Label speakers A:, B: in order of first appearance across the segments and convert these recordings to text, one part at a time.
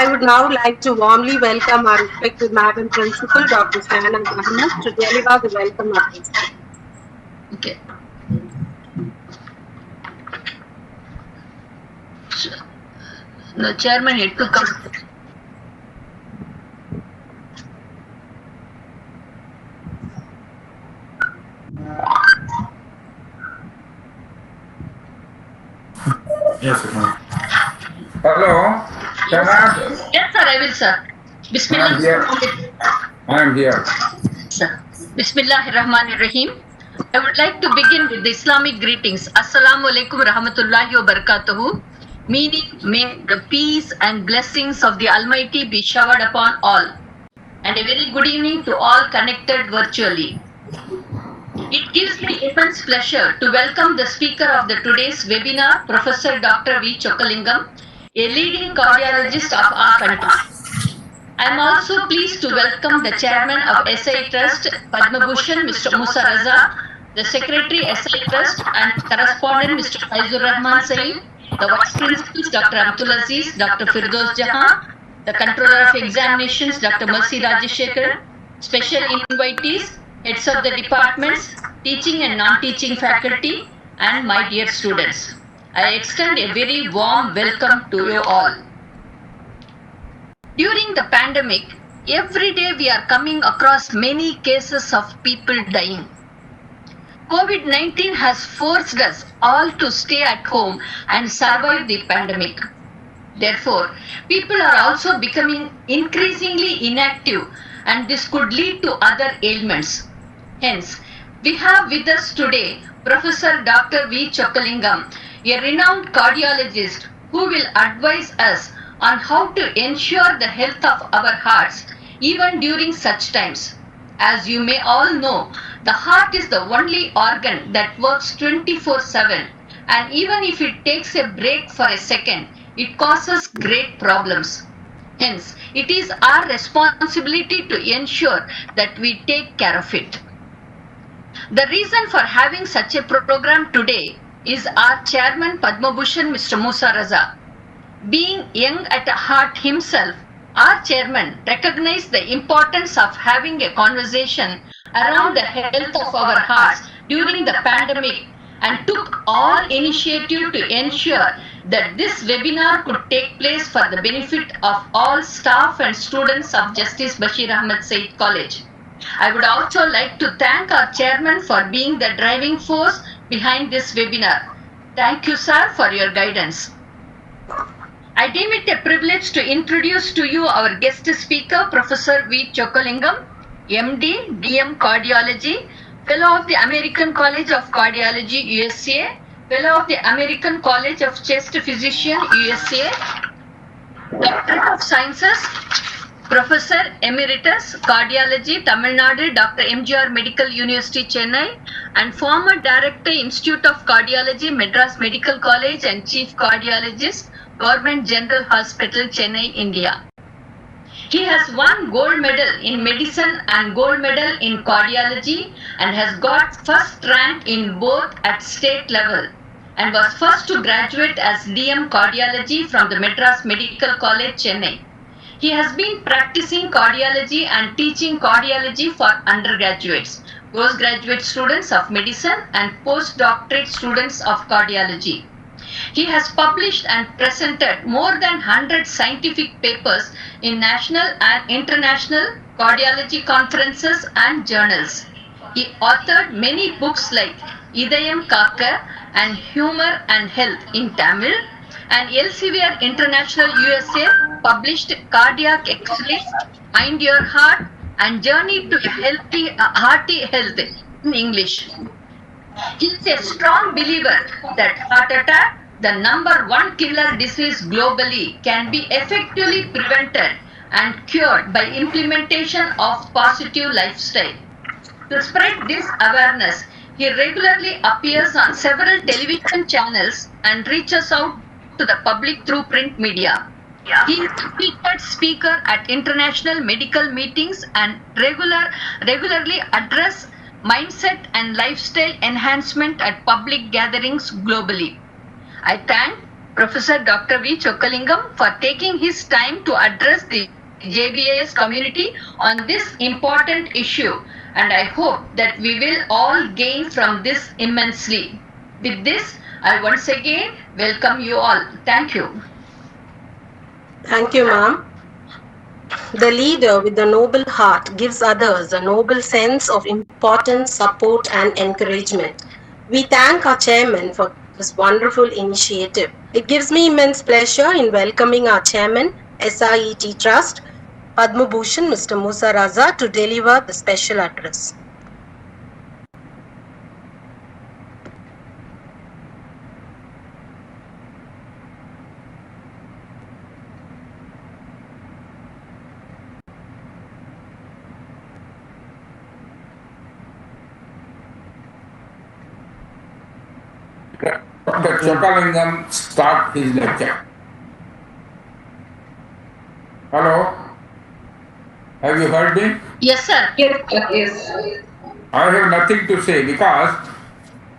A: I would now like to warmly welcome our respected Madam Principal, Dr. Shannon Ahmed, to deliver the welcome address.
B: Okay. The chairman had to come.
C: Yes, sir. Hello, Shannon.
B: Yes, sir, I will, sir. Bismillah.
C: I am here.
B: Sir. Bismillahirrahmanirrahim. I would like to begin with the Islamic greetings. Assalamu alaikum rahmatullahi wa barakatuhu. Meaning, may the peace and blessings of the Almighty be showered upon all. And a very good evening to all connected virtually. It gives me immense pleasure to welcome the speaker of the today's webinar, Professor Dr. V. Chokkalingam, a leading cardiologist of our country. I am also pleased to welcome the chairman of SI Trust, Padma Bhushan, Mr. Musa Raza, the secretary SI Trust and correspondent Mr. Faizur Rahman Saeed, the vice principals Dr. Abdul Aziz, Dr. Firdaus Jahan, the controller of examinations Dr. Mercy Rajashekar, special invitees, heads of the departments, teaching and non-teaching faculty, and my dear students. I extend a very warm welcome to you all. During the pandemic, every day we are coming across many cases of people dying. COVID-19 has forced us all to stay at home and survive the pandemic. Therefore, people are also becoming increasingly inactive, and this could lead to other ailments. Hence, we have with us today Professor Dr. V. Chokkalingam, a renowned cardiologist who will advise us on how to ensure the health of our hearts even during such times. As you may all know, the heart is the only organ that works 24/7, and even if it takes a break for a second, it causes great problems. Hence, it is our responsibility to ensure that we take care of it. The reason for having such a program today is our chairman Padma Bhushan, Mr. Musa Raza. Being young at heart himself, our chairman recognized the importance of having a conversation around the health of our hearts during the pandemic and took all initiative to ensure that this webinar could take place for the benefit of all staff and students of Justice Bashir Ahmed Said College. I would also like to thank our chairman for being the driving force behind this webinar. Thank you, sir, for your guidance. I deem it a privilege to introduce to you our guest speaker, Professor V. Chokkalingam, MD, DM Cardiology, Fellow of the American College of Cardiology, USA, Fellow of the American College of Chest Physician, USA, Doctor of Sciences, Professor Emeritus Cardiology, Tamil Nadu, Dr. MGR Medical University, Chennai, and former Director, Institute of Cardiology, Madras Medical College, and Chief Cardiologist, Government General Hospital, Chennai, India. He has won gold medal in medicine and gold medal in cardiology and has got first rank in both at state level and was first to graduate as DM Cardiology from the Madras Medical College, Chennai. He has been practicing cardiology and teaching cardiology for undergraduates, postgraduate students of medicine, and postdoctorate students of cardiology. He has published and presented more than 100 scientific papers in national and international cardiology conferences and journals. He authored many books like Idayam Kaka and Humor and Health in Tamil, and Elsevier International USA published Cardiac X-ray, Mind Your Heart, and Journey to Hearty Health in English. He is a strong believer that heart attack, the #1 killer disease globally, can be effectively prevented and cured by implementation of positive lifestyle. To spread this awareness, he regularly appears on several television channels and reaches out to the public through print media. He is a featured speaker at international medical meetings and regularly address mindset and lifestyle enhancement at public gatherings globally. I thank Professor Dr. V. Chokkalingam for taking his time to address the JBAS community on this important issue, and I hope that we will all gain from this immensely. With this, I once again welcome you all. Thank you.
A: Thank you, ma'am. The leader with the noble heart gives others a noble sense of importance, support, and encouragement. We thank our chairman for this wonderful initiative. It gives me immense pleasure in welcoming our chairman, SIET Trust, Padma Bhushan, Mr. Musa Raza, to deliver the special address.
C: Dr. Chokkalingam start his lecture. Hello? Have you heard me?
B: Yes, sir.
A: Yes.
C: I have nothing to say because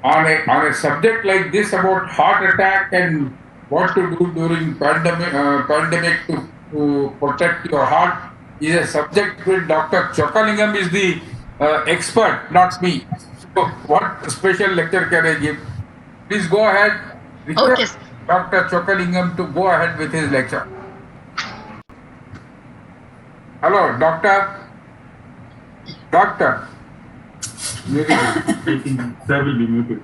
C: on a subject like this about heart attack and what to do during pandemic to protect your heart is a subject where Dr. Chokkalingam is the expert, not me. So what special lecture can I give? Please go ahead.
B: Okay.
C: Dr. Chokkalingam to go ahead with his lecture. Hello, doctor. Doctor.
D: I think sir will be muted.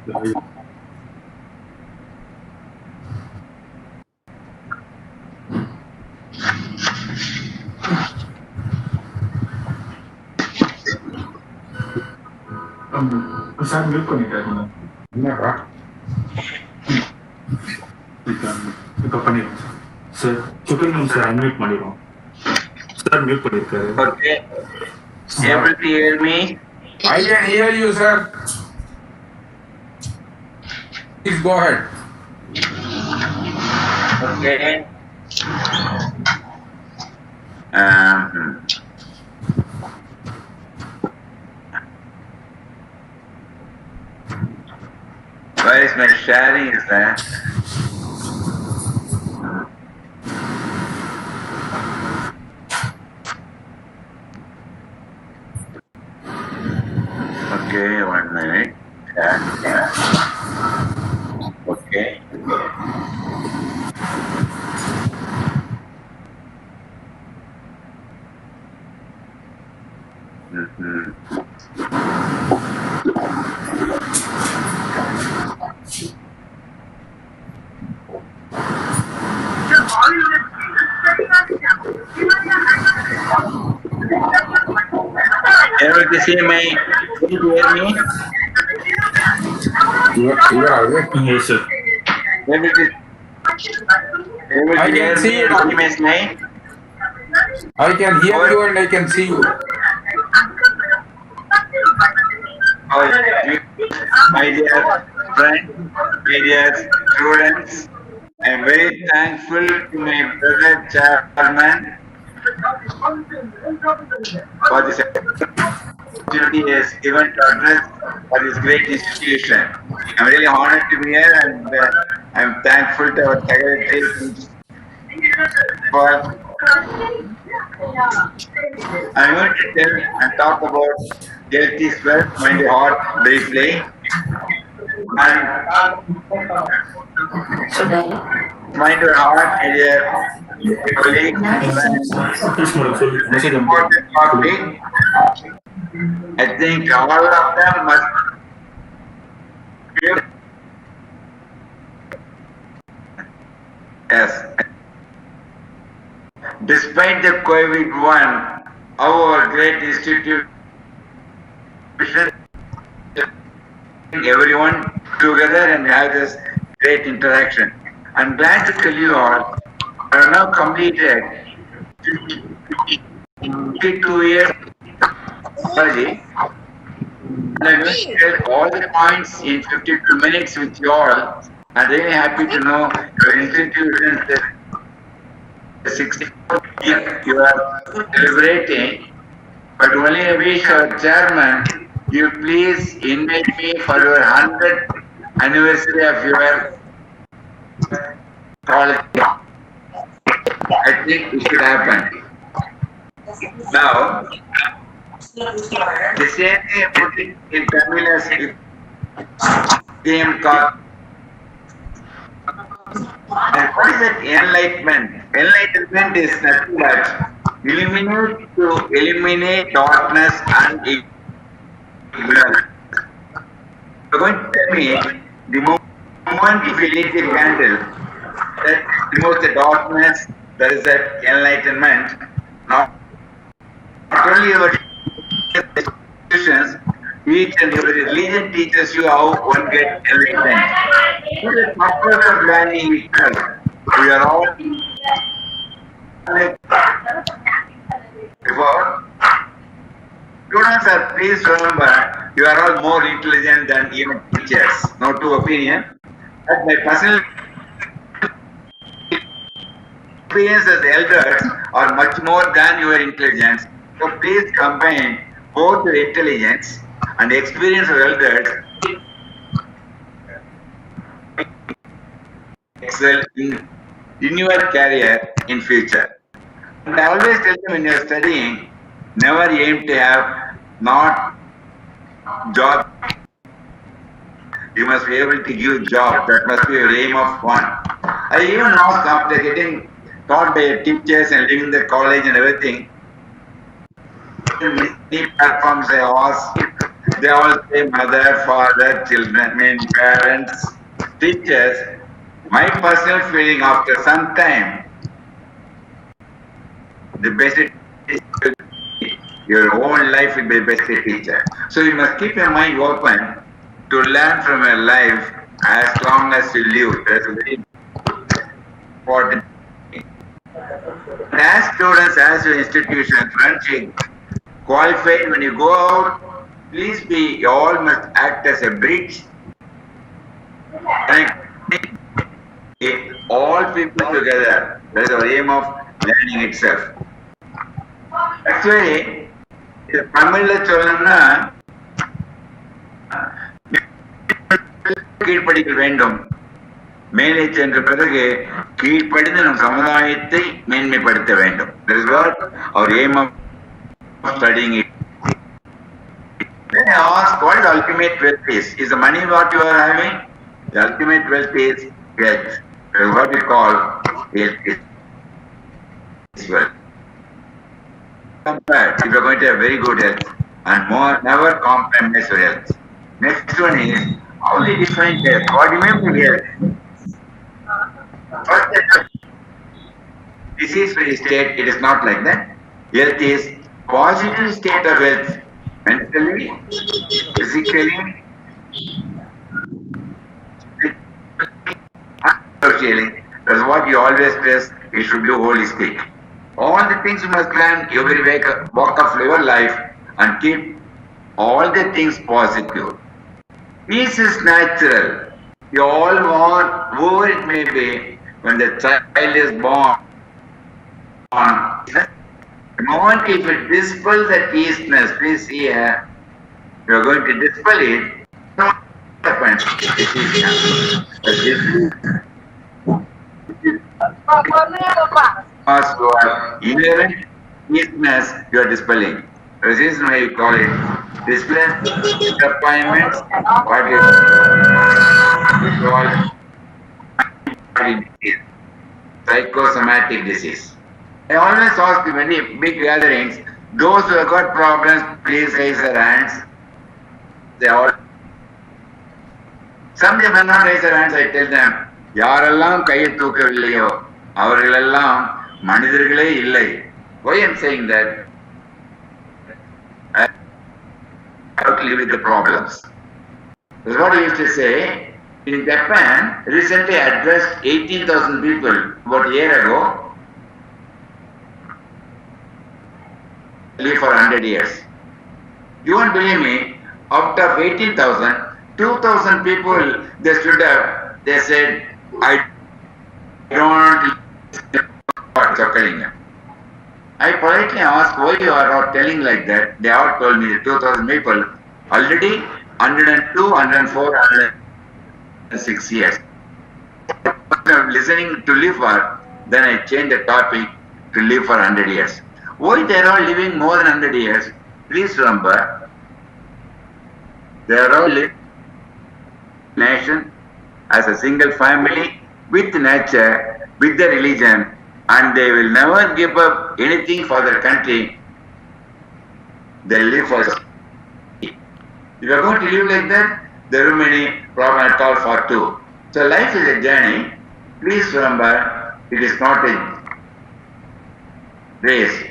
D: Sir, mute பண்ணிட்டாருங்க.
C: என்னடா?
D: இப்போ பண்ணிடுறோம் sir. Sukkalingam sir unmute பண்ணிடுறோம். Sir mute பண்ணிருக்காரு.
E: Okay. Able to hear me?
C: I can hear you, sir. Please go ahead.
E: Okay. Where is my sharing? Is that? Okay, 1 minute. Okay. Able to see my, can you hear me?
C: You are awake.
D: Yes, sir.
E: Able to
C: I can
E: hear
C: see
E: me?
C: you.
E: Documents name?
C: I can hear you and I can see you.
E: Oh, my dear friends, my dear students, I am very thankful to my brother chairman for this opportunity he has given to address for this great institution. I am really honored to be here and I am thankful to our secretary for. I am going to tell and talk about health is wealth, mind your heart briefly. And mind your heart, my dear colleague. Important topic. I think all of them must give. Yes. Despite the COVID-1, our great institution, everyone together and have this great interaction. I'm glad to tell you all, I have now completed 52 years technology. And I'm going to share all the points in 52 minutes with you all. I'm really happy to know your institutions, the 64th year you are celebrating. But only I wish our chairman, you please invite me for your 100th anniversary of your quality. I think it should happen. Now, the same thing put it in Tamil as game called. And what is that enlightenment? Enlightenment is nothing but eliminate darkness and ignorance. You're going to tell me the moment if you light a candle that removes the darkness, there is that enlightenment. Not only your institutions, each and every religion teaches you how one gets enlightened. So the purpose of learning itself, we are all before. Students are, please remember, you are all more intelligent than even teachers. No two opinion. But my personal experience as elders are much more than your intelligence. So please combine both your intelligence and the experience of elders. Excel in your career in future. And I always tell them when you are studying, never aim to have not job. You must be able to give job. That must be your aim of one. I even ask after getting taught by teachers and leaving the college and everything. Many platforms I ask, they all say mother, father, children, parents, teachers. My personal feeling after some time, the best teacher, your own life will be the best teacher. So you must keep your mind open to learn from your life as long as you live. That's a very important thing. As students, as your institutions, once you qualify, when you go out, please be, you all must act as a bridge. All people together. That is the aim of learning itself. Actually, தமிழ்ல சொல்லணும்னா கீழ்ப்படிக்க வேண்டும். மேலே சென்ற பிறகு கீழ்ப்படிந்து நம் சமுதாயத்தை மேன்மைப்படுத்த வேண்டும். That is what our aim of studying it. Then I ask, what is ultimate wealth is? Is the money what you are having? The ultimate wealth is wealth. That is what we call health is wealth. If you are going to have very good health and more, never compromise your health. Next one is, how do you define health? What do you mean by health? First, disease-free state, it is not like that. Health is positive state of health, mentally, physically, socially. That's what you always stress. It should be holistic. All the things you must plan every walk of your life and keep all the things positive. Peace is natural. You all want, whoever it may be, when the child is born, the moment if you dispel the peaceness, please see here, you are going to dispel it, what happens? As you are inherent weakness, you are dispelling. This is why you call it display disappointments, what you call disease, psychosomatic disease. I always ask in many big gatherings, those who have got problems, please raise their hands. They all. Some they may not raise their hands, I tell them, யாரெல்லாம் கையை தூக்கவில்லையோ அவர்களெல்லாம் மனிதர்களே இல்லை. Why I am saying that? I have to live with the problems. That's what I used to say. In Japan, recently addressed 18,000 people about a year ago. Live for 100 years. You won't believe me, out of 18,000, 2,000 people, they stood up, they said, I don't what's occurring. I politely asked why you are not telling like that. They all told me 2,000 people, already 102, 104, 106 years. listening to live for, then I change the topic to live for 100 years. Why they are all living more than 100 years? Please remember, they are all living nation as a single family with nature, with the religion, and they will never give up anything for their country. They live for. If you are going to live like that, there are many problems at all for two. So life is a journey. Please remember, it is not a race.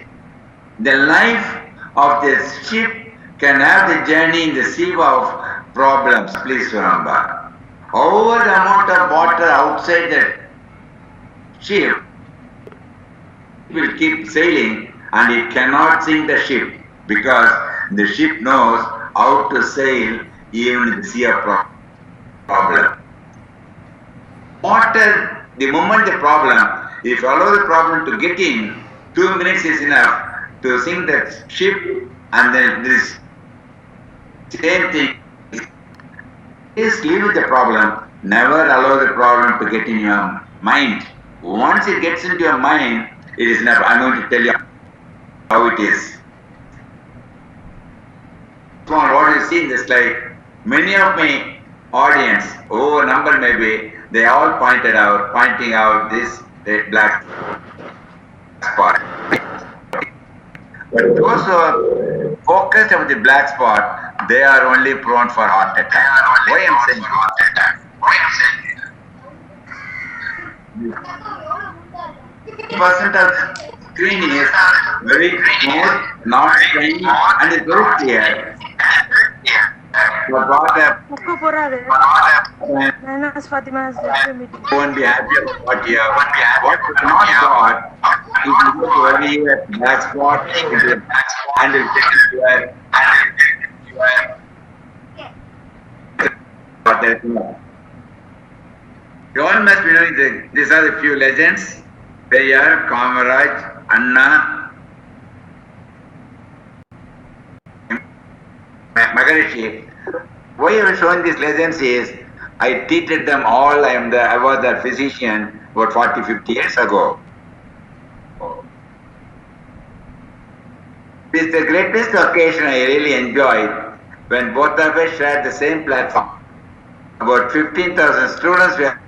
E: The life of the ship can have the journey in the sea of problems. Please remember. However, the amount of water outside the ship will keep sailing and it cannot sink the ship because the ship knows how to sail even in the sea of problem. Water, the moment the problem, if you allow the problem to get in, 2 minutes is enough to sink the ship, and then this same thing. Please live with the problem. Never allow the problem to get in your mind. Once it gets into your mind, it is enough. I'm going to tell you how it is. From what you see in the slide, many of my audience, number maybe, they all pointing out this black spot. But those who are focused on the black spot, they are only prone for heart attack. Why I am saying heart attack? Percent of screen is very smooth, not shiny, and is very clear. But what won't be happy about what you have. What you not got, if you go to early black spot, and it takes you all must be knowing these are the few legends. Periyar, Kamaraj, Anna, Maharishi. Why I am showing these legends is, I treated them all, I was their physician about 40-50 years ago. This is the greatest occasion I really enjoyed when both of us shared the same platform. About 15,000 students were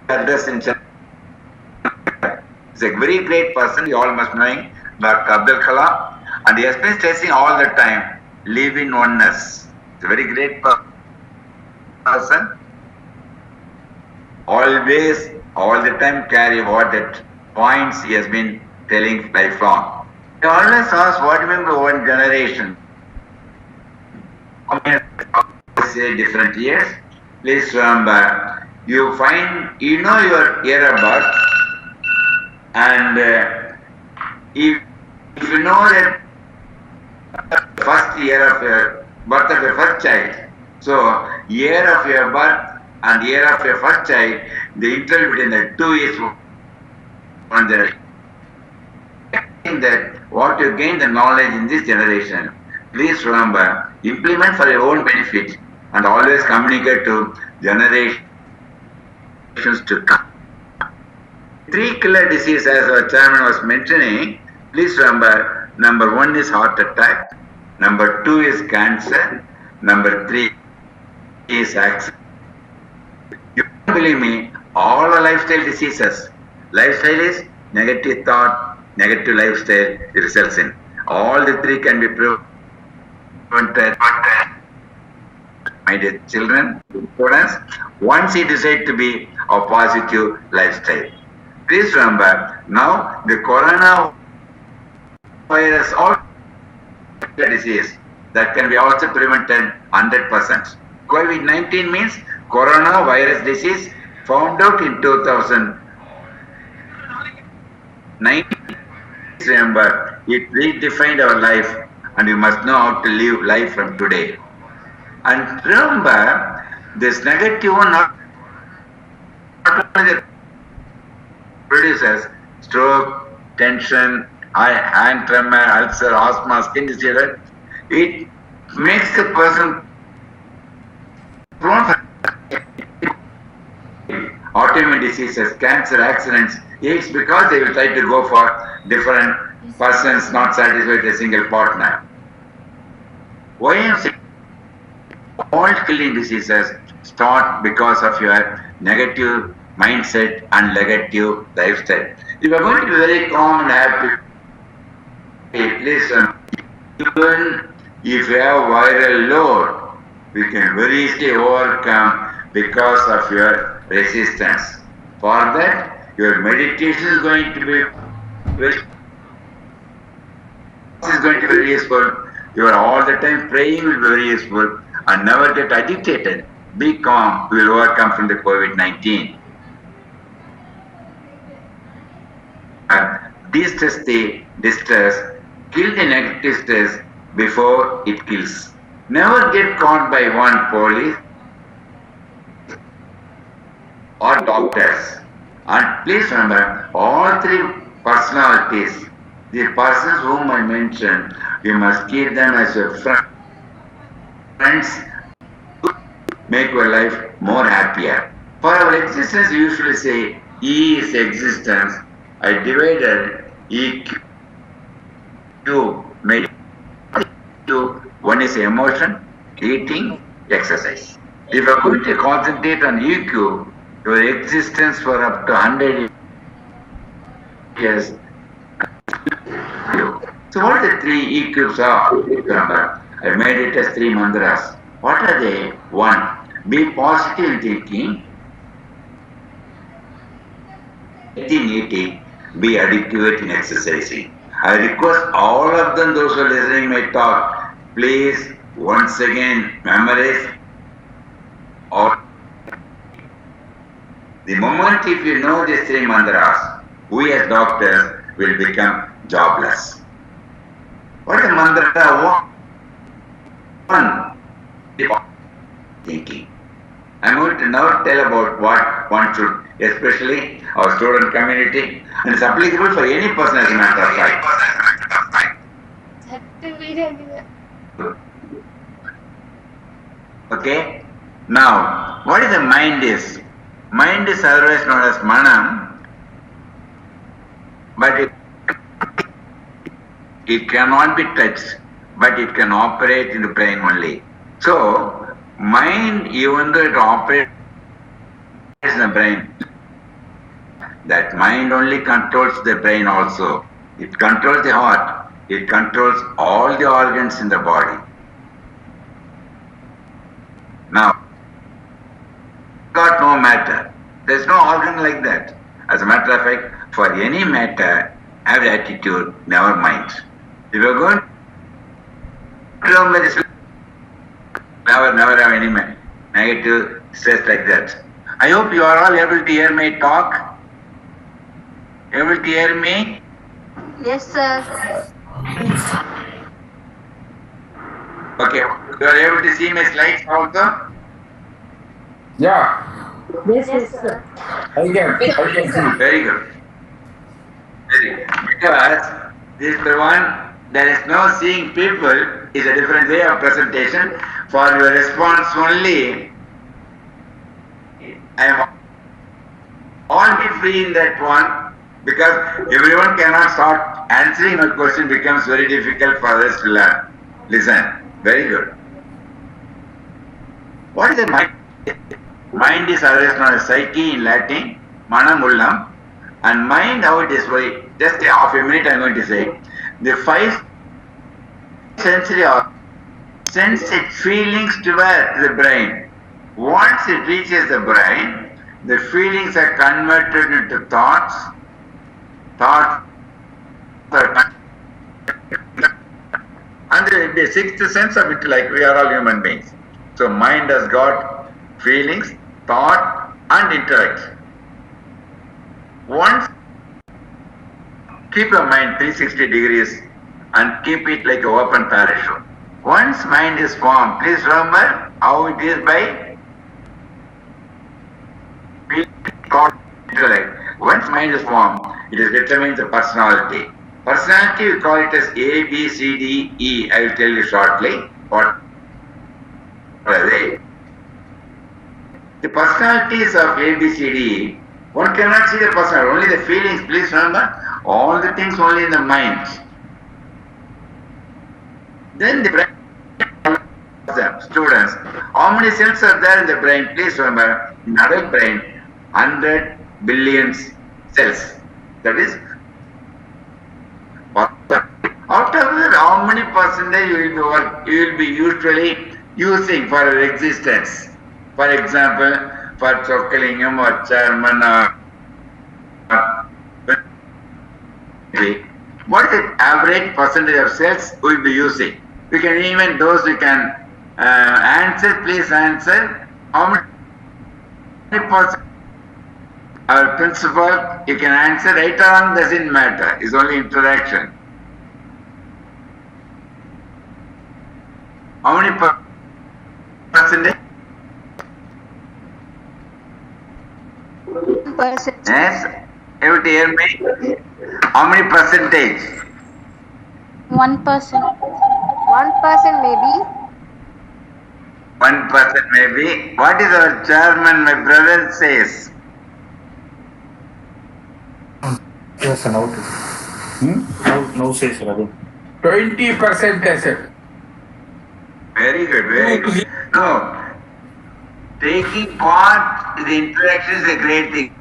E: addressed in Chennai. He's a very great person, you all must know him, Dr. Abdul Kalam, and he has been stressing all the time, live in oneness. He's a very great person. Always, all the time carry what that points he has been telling lifelong. He always asks, what remember one generation? Say different years. Please remember, you know your year of birth, and if you know that first year of your birth of your first child, so year of your birth and year of your first child, the interval between the 2 years on the that what you gain the knowledge in this generation, please remember, implement for your own benefit and always communicate to generations to come. 3 killer diseases, as our chairman was mentioning, please remember, number 1 is heart attack, number 2 is cancer, number 3 is accident. You don't believe me, all are lifestyle diseases. Lifestyle is negative thought, negative lifestyle results in. All the 3 can be prevented. My dear children, students, once you decide to be a positive lifestyle. Please remember, now the coronavirus, all disease that can be also prevented 100%. COVID-19 means coronavirus disease found out in 2019. Remember, it redefined our life, and you must know how to live life from today. And remember, this negative one not only produces stroke, tension, hand tremor, ulcer, asthma, skin disease. It makes the person prone for autoimmune diseases, cancer, accidents. It's because they will try to go for different persons not satisfied with a single partner. Why am I saying all killing diseases start because of your negative mindset and negative lifestyle. If you are going to be very calm and happy, please, even if you have viral load, you can very easily overcome because of your resistance. For that, your meditation is going to be very useful. You are all the time praying will be very useful, and never get agitated. Be calm. We will overcome from the COVID-19. And de-stress the distress, kill the negative stress before it kills. Never get caught by one police or doctors. And please remember, all three personalities, the persons whom I mentioned, you must keep them as your friends, make your life more happier. For our existence, we usually say E is existence. I divided EQ, made to one is emotion, eating, exercise. If you are going to concentrate on EQ, your existence for up to 100 years. So what are the three EQs are? Remember, I made it as three mantras. What are they? One, be positive in thinking. Eating, be adequate in exercising. I request all of them, those who are listening my talk, please once again memorize. Or the moment if you know these three mantras, we as doctors will become jobless. What is mantra one? Thinking. I'm going to now tell about what one should, especially our student community, and it's applicable for any person as a matter of fact. Okay? Now, what is the mind is? Mind is otherwise known as manam, but it cannot be touched, but it can operate in the brain only. So, mind, even though it operates in the brain, that mind only controls the brain also. It controls the heart. It controls all the organs in the body. Now, got no matter. There's no organ like that. As a matter of fact, for any matter, have attitude, never mind. If you're going to never have any negative stress like that. I hope you are all able to hear me talk. Able to hear me?
F: Yes, sir.
E: Okay. You are able to see my slides also?
C: Yeah,
A: Yes, sir.
C: I can see.
E: Very good. Very good. Because this is the one, there is no seeing people is a different way of presentation. For your response only, I am all be free in that one, because everyone cannot start answering my question, becomes very difficult for us to learn. Listen. Very good. What is the mind? Mind is otherwise known as psyche in Latin, manam ullam, and mind, how it is, just half a minute I am going to say. The five sensory sends its feelings toward the brain. Once it reaches the brain, the feelings are converted into thoughts. Thoughts are and the sixth sense of it, like we are all human beings. So mind has got feelings, thought and intellect. Once keep your mind 360 degrees and keep it like an open parachute. Once mind is formed, please remember how it is by intellect. Once mind is formed, it is determined the personality. Personality, we call it as A, B, C, D, E. I will tell you shortly what are they. The personality faculties of ABCD, one cannot see the person, only the feelings. Please remember, all the things only in the mind. Then the brain, students, how many cells are there in the brain? Please remember, in adult brain, 100 billion cells. That is, out of that, how many percentage you will be usually using for your existence? For example, for Chokkalingam or Chairman or what is the average percentage of cells we will be using? We can even those we can answer. Please answer. How many percent? Our principal, you can answer right or wrong, doesn't matter. It's only interaction. How many percentage?
F: Percentage.
E: Yes, everybody hear me? How many percentage?
F: 1%. 1% maybe.
E: 1% maybe. What is our chairman, my brother says?
D: Yes, sir, now. No says Raghu.
C: 20% I said.
E: Very good, very good. No, taking part in the interaction is a great thing,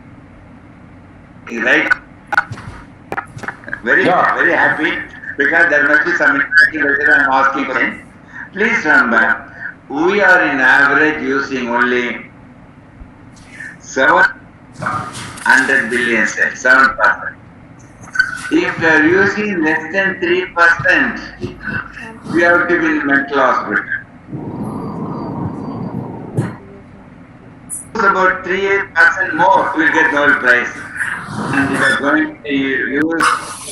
E: right? Very, very happy because there must be some interaction later. I am asking questions. Please remember, we are in average using only 700 billion cells, 7%. If you are using less than 3%, we have to be in mental hospital. About 3% more, we will get Nobel Prize. And if you are going to use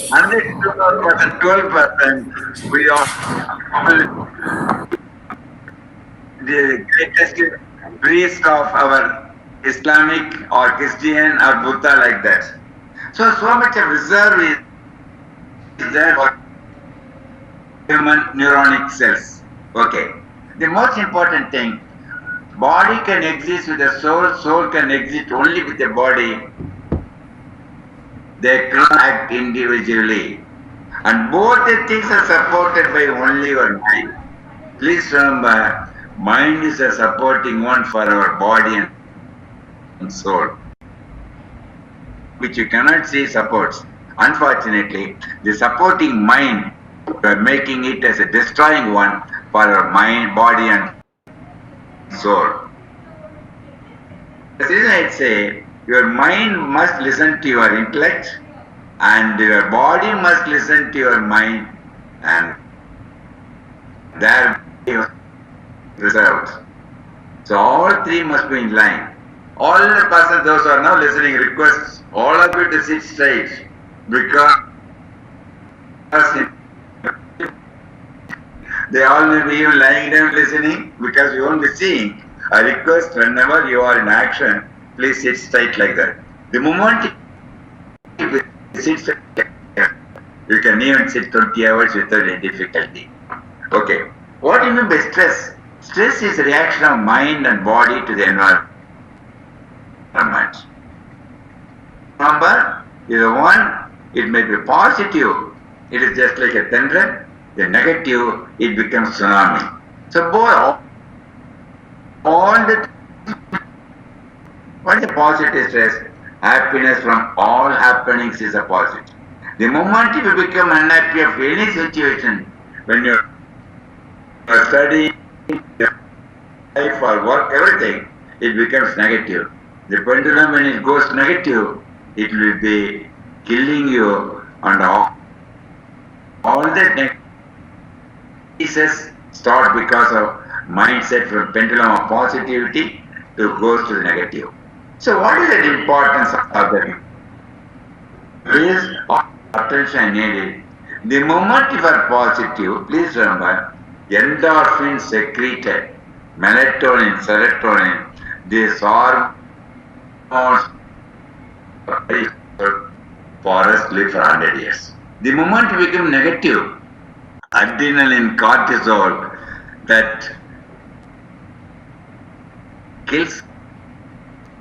E: 100%, 12%, we are the greatest priest of our Islamic or Christian or Buddha like that. So much of reserve is there for human neuronic cells. Okay. The most important thing, body can exist with the soul, soul can exist only with the body. They cannot act individually. And both the things are supported by only your mind. Please remember, mind is a supporting one for our body and soul, which you cannot see supports. Unfortunately, the supporting mind, you are making it as a destroying one for our mind, body and soul. The reason I say, your mind must listen to your intellect and your body must listen to your mind, and there results. So all three must be in line. All the persons, those who are now listening, request all of you to sit straight, because they all will be even lying down listening, because you won't be seeing. I request whenever you are in action, please sit straight like that. The moment you sit straight, you can even sit 20 hours without any difficulty. Okay. What do you mean by stress? Stress is a reaction of mind and body to the environment. Number is one, it may be positive, it is just like a thunder. The negative, it becomes tsunami. So both, all the, what is the positive stress? Happiness from all happenings is a positive. The moment you become unhappy of any situation, when you are studying, life or work, everything, it becomes negative. The pendulum, when it goes negative, it will be killing you, and all that pieces start because of mindset from pendulum of positivity to goes to the negative. So what is the importance of that? Please, attention needed. The moment you are positive, please remember, endorphin secreted, melatonin, serotonin, these hormones for us to live for 100 years. The moment you become negative, adrenaline, cortisol, that kills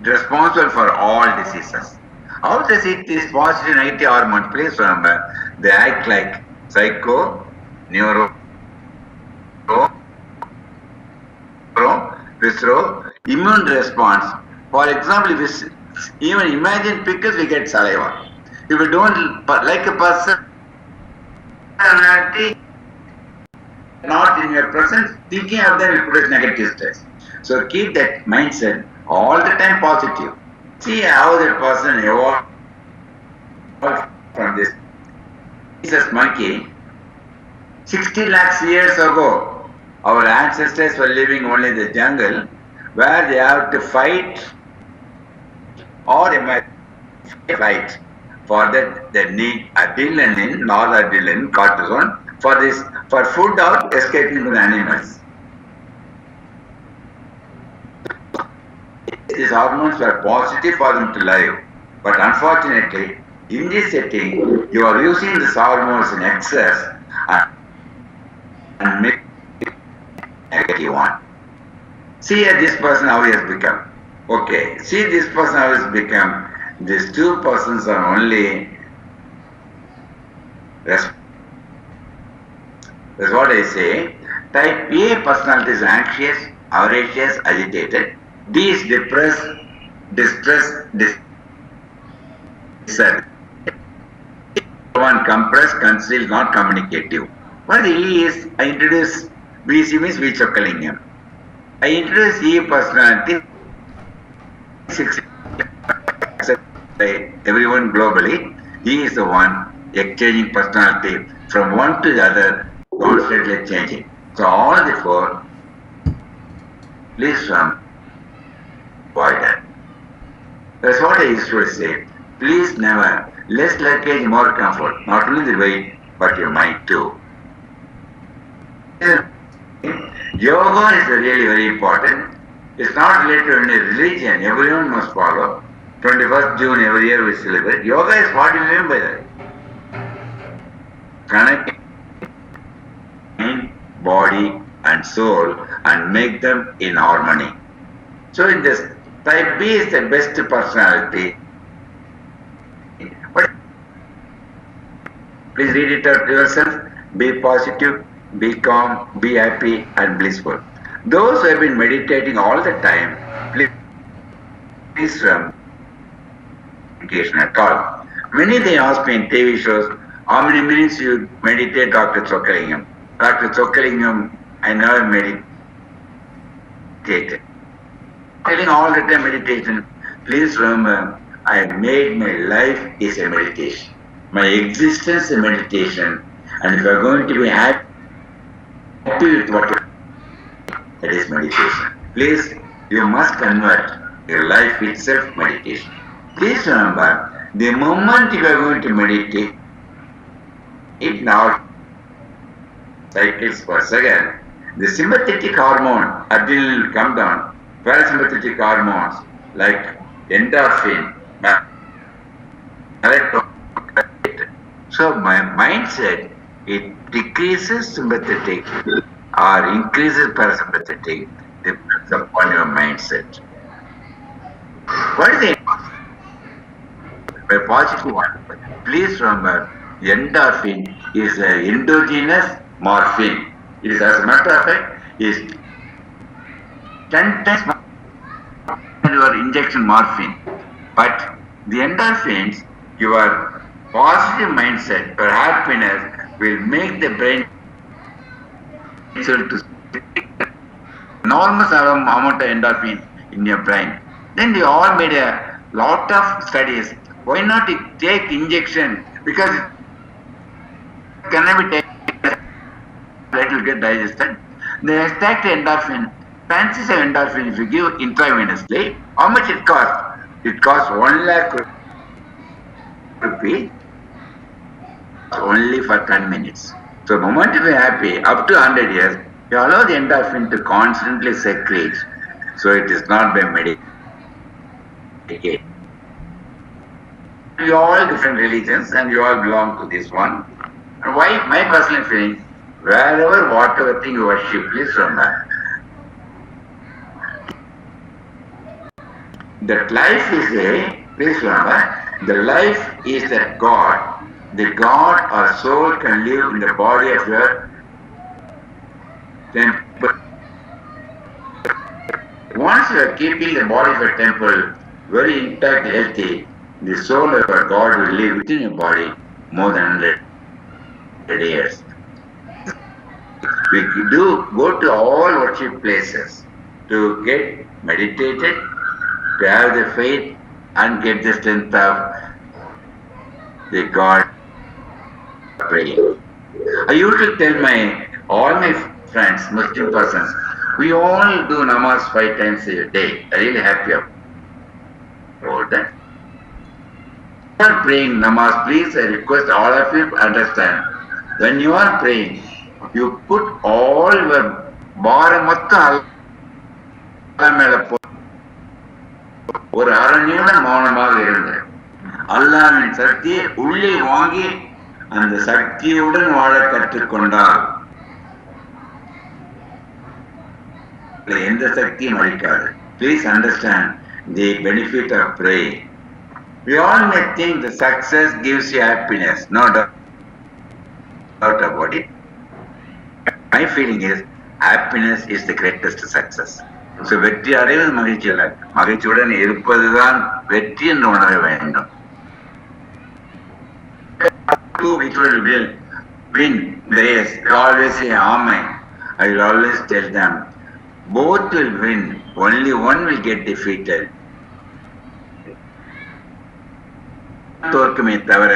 E: responsible for all diseases. How does it this positive negative hormone? Please remember, they act like psycho, neuro, visceral, immune response. For example, if even imagine pickles, we get saliva. If you don't like a person, not in your presence, thinking of them will produce negative stress. So keep that mindset all the time positive. See how that person evolved from this. Jesus monkey, 60 lakhs years ago, our ancestors were living only in the jungle where they have to fight or they might fight. For that they need adrenaline, noradrenaline, cortisone for food or escaping the animals. These hormones were positive for them to live, but unfortunately, in this setting, you are using these hormones in excess and make negative one. See this person how he has become. Okay, see this person how he has become. These two persons are only. That's what I say. Type A personality is anxious, voracious, agitated. D is depressed, distressed, disturbed. One compressed, concealed, not communicative. What E is, I introduce VC means Vichokalingam. I introduce E personality, everyone globally. He is the one exchanging personality from one to the other, constantly changing. So all the four, please avoid that. That's what I used to say. Please never, less luggage, more comfort. Not only the weight, but your mind too. Yoga is really very important. It's not related to any religion. Everyone must follow. 21st June every year we celebrate. Yoga is what you mean by that. Connect mind, body and soul and make them in harmony. So in this, type B is the best personality. But please read it out to yourself. Be positive, be calm, be happy and blissful. Those who have been meditating all the time, please meditation at all. Many they ask me in TV shows, how many minutes you meditate, Dr. Chokkalingam? Dr. Chokkalingam, I never meditated. Telling all the time meditation, please remember, I have made my life is a meditation. My existence is a meditation. And if you are going to be happy with what that is meditation. Please, you must convert your life itself meditation. Please remember, the moment you are going to meditate, it now cycles per second. The sympathetic hormone, adrenaline will come down. Parasympathetic hormones like endorphin, so my mindset, it decreases sympathetic or increases parasympathetic depends upon your mindset. What is it? A positive one. Please remember, endorphin is an endogenous morphine. It is, as a matter of fact, is 10 times your injection morphine. But the endorphins, your positive mindset, your happiness will make the brain to enormous amount of endorphin in your brain. Then they all made a lot of studies. Why not take injection? Because it cannot be taken, it will get digested. They extract endorphin. Fancies of endorphin, if you give intravenously, how much it costs? It costs 1 lakh rupee only for 10 minutes. So the moment you are happy, up to 100 years, you allow the endorphin to constantly secrete. So it is not by medication. You all different religions and you all belong to this one. And why my personal feeling, wherever, whatever thing you worship, please remember, That life is please remember, the life is that God, the God or soul can live in the body of your temple. Once you are keeping the body of your temple very intact, healthy, the soul of your God will live within your body more than 100 years. We do go to all worship places to get meditated, to have the faith and get the strength of the God praying. I usually tell all my friends, Muslim persons, we all do namaz 5 times a day. I'm really happy about that. When you are praying namaz, please, I request all of you to understand. When you are praying, you put all your bharam ஒரு அரை நிமிடம் மௌனமாக இருங்க. அல்லாஹ்வின் சக்தியை உள்ளே வாங்கி அந்த சக்தியுடன் வாழ கற்றுக்கொண்டால் எந்த சக்தியும் அளிக்காது. Please understand the benefit of praying. We all may think the success gives you happiness. No doubt about it. My feeling is happiness is the greatest success. So வெற்றி அடைவது மகிழ்ச்சி அல்ல, மகிழ்ச்சியுடன் இருப்பதுதான் வெற்றி என்று உணர வேண்டும். Which will win the race? I always say amen. I will always tell them, both will win, only one will get defeated. தோற்குமே தவிர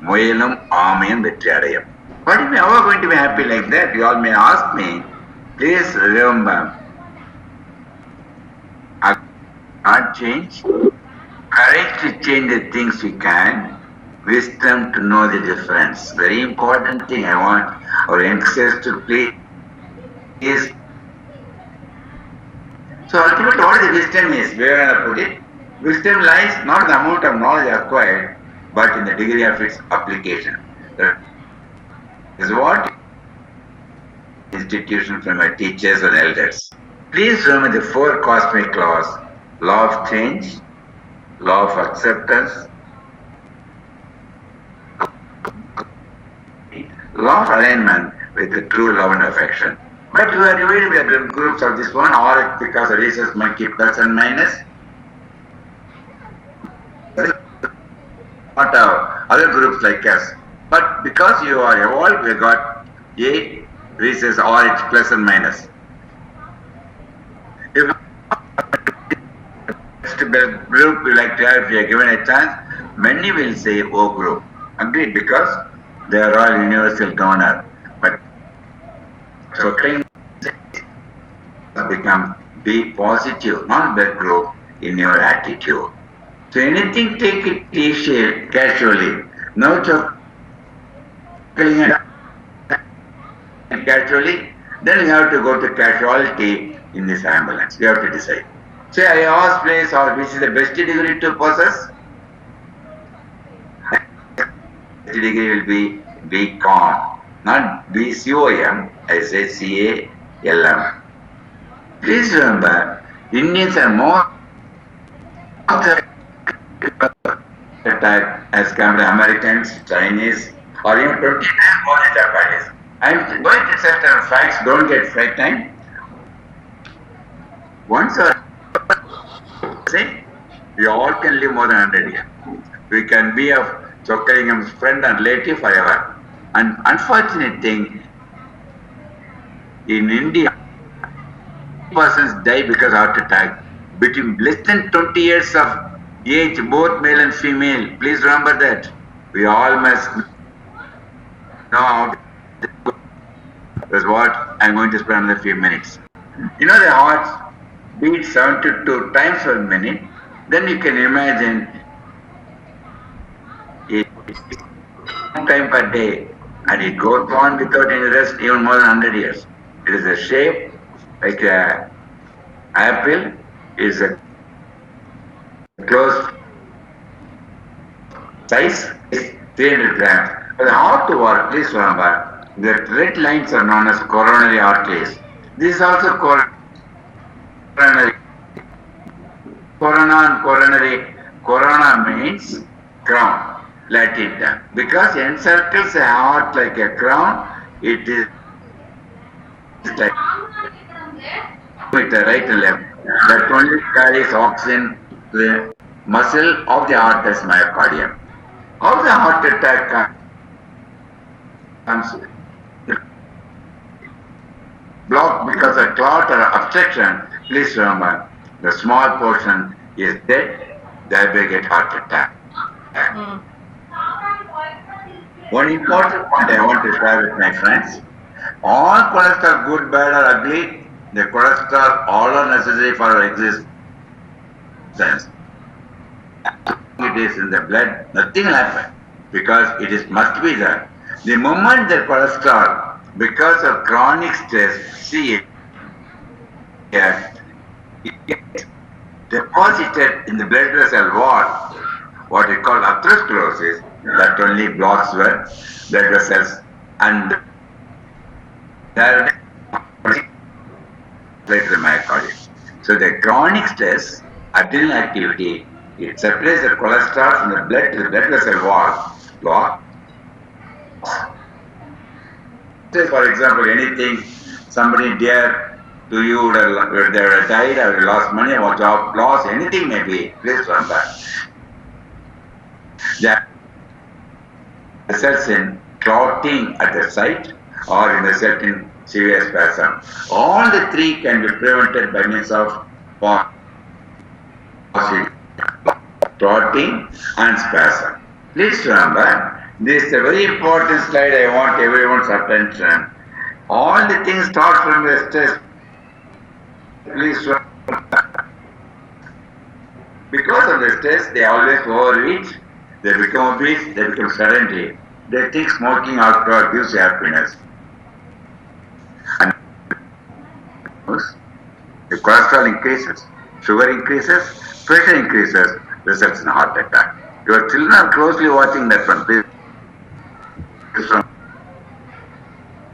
E: முயலும் ஆமையும் வெற்றி அடையும். But if you are going to be happy like that, you all may ask me, please remember, not change, courage to change the things we can, wisdom to know the difference. Very important thing I want our youngsters to please is. So ultimately what the wisdom is, where I put it, wisdom lies not in the amount of knowledge acquired, but in the degree of its application. That is what institution from my teachers and elders. Please remember the 4 cosmic laws: law of change, law of acceptance, law of alignment with the true love and affection. But we are divided, we are doing groups of this one, or because of reasons might keep plus and minus. Not other groups like us. But because you are evolved, we got 8 reasons, or it's plus and minus. If the group we like to have, if we are given a chance, many will say O group. Agreed, because they are all universal donor. But so things become be positive, not that group, in your attitude. So anything, take it easy, casually. No chuckling casually. Then you have to go to casualty in this ambulance. You have to decide. Say, I ask place, or which is the best degree to possess? The degree will be BCom, not BCOM, I say CALM. Please remember, Indians are more attack as compared to Americans, Chinese, or even 20 times more than Japanese. I'm going to set some facts, don't get frightened. Once or say, we all can live more than 100 years. We can be of Chokkalingam's friend and relative forever. And unfortunate thing, in India, persons die because of heart attack. Between less than 20 years of age, both male and female. Please remember that. We all must know how to. That's what I'm going to spend another few minutes. You know, the heart beats 72 times per minute. Then you can imagine it time per day, and it goes on without any rest even more than 100 years. It is a shape like an apple. It is a closed size is 300 grams. But the heart to work, please remember, the red lines are known as coronary arteries. This is also coronary. corona and coronary. Corona means crown, Latin. Because encircles the heart like a crown, it is like with the right and left. That only carries oxygen to the muscle of the heart as myocardium. How the heart attack comes blocked because of clot or obstruction. Please remember, the small portion is dead, there will get heart attack. One important point I want to share with my friends. All cholesterol, good, bad or ugly, the cholesterol all are necessary for our existence. It is in the blood, nothing will happen because it is must be there. The moment the cholesterol, because of chronic stress, see it gets deposited in the blood vessel wall, what we call atherosclerosis, that only blocks the blood vessels and there the myocardium. So the chronic stress, adrenal activity, it separates the cholesterol from the blood to the blood vessel wall. Block. Say for example, anything somebody dear to you would have, they would have died or lost money or job loss, anything may be, please remember. That results in clotting at the site or in a certain severe spasm. All the three can be prevented by means of clotting and spasm. Please remember, this is a very important slide. I want everyone's attention. All the things start from the stress. Please remember. Because of the stress, they always overeat, they become obese, they become sedentary. They think smoking alcohol gives you happiness. And the cholesterol increases, sugar increases, pressure increases, results in heart attack. Your children are closely watching that one. Please. The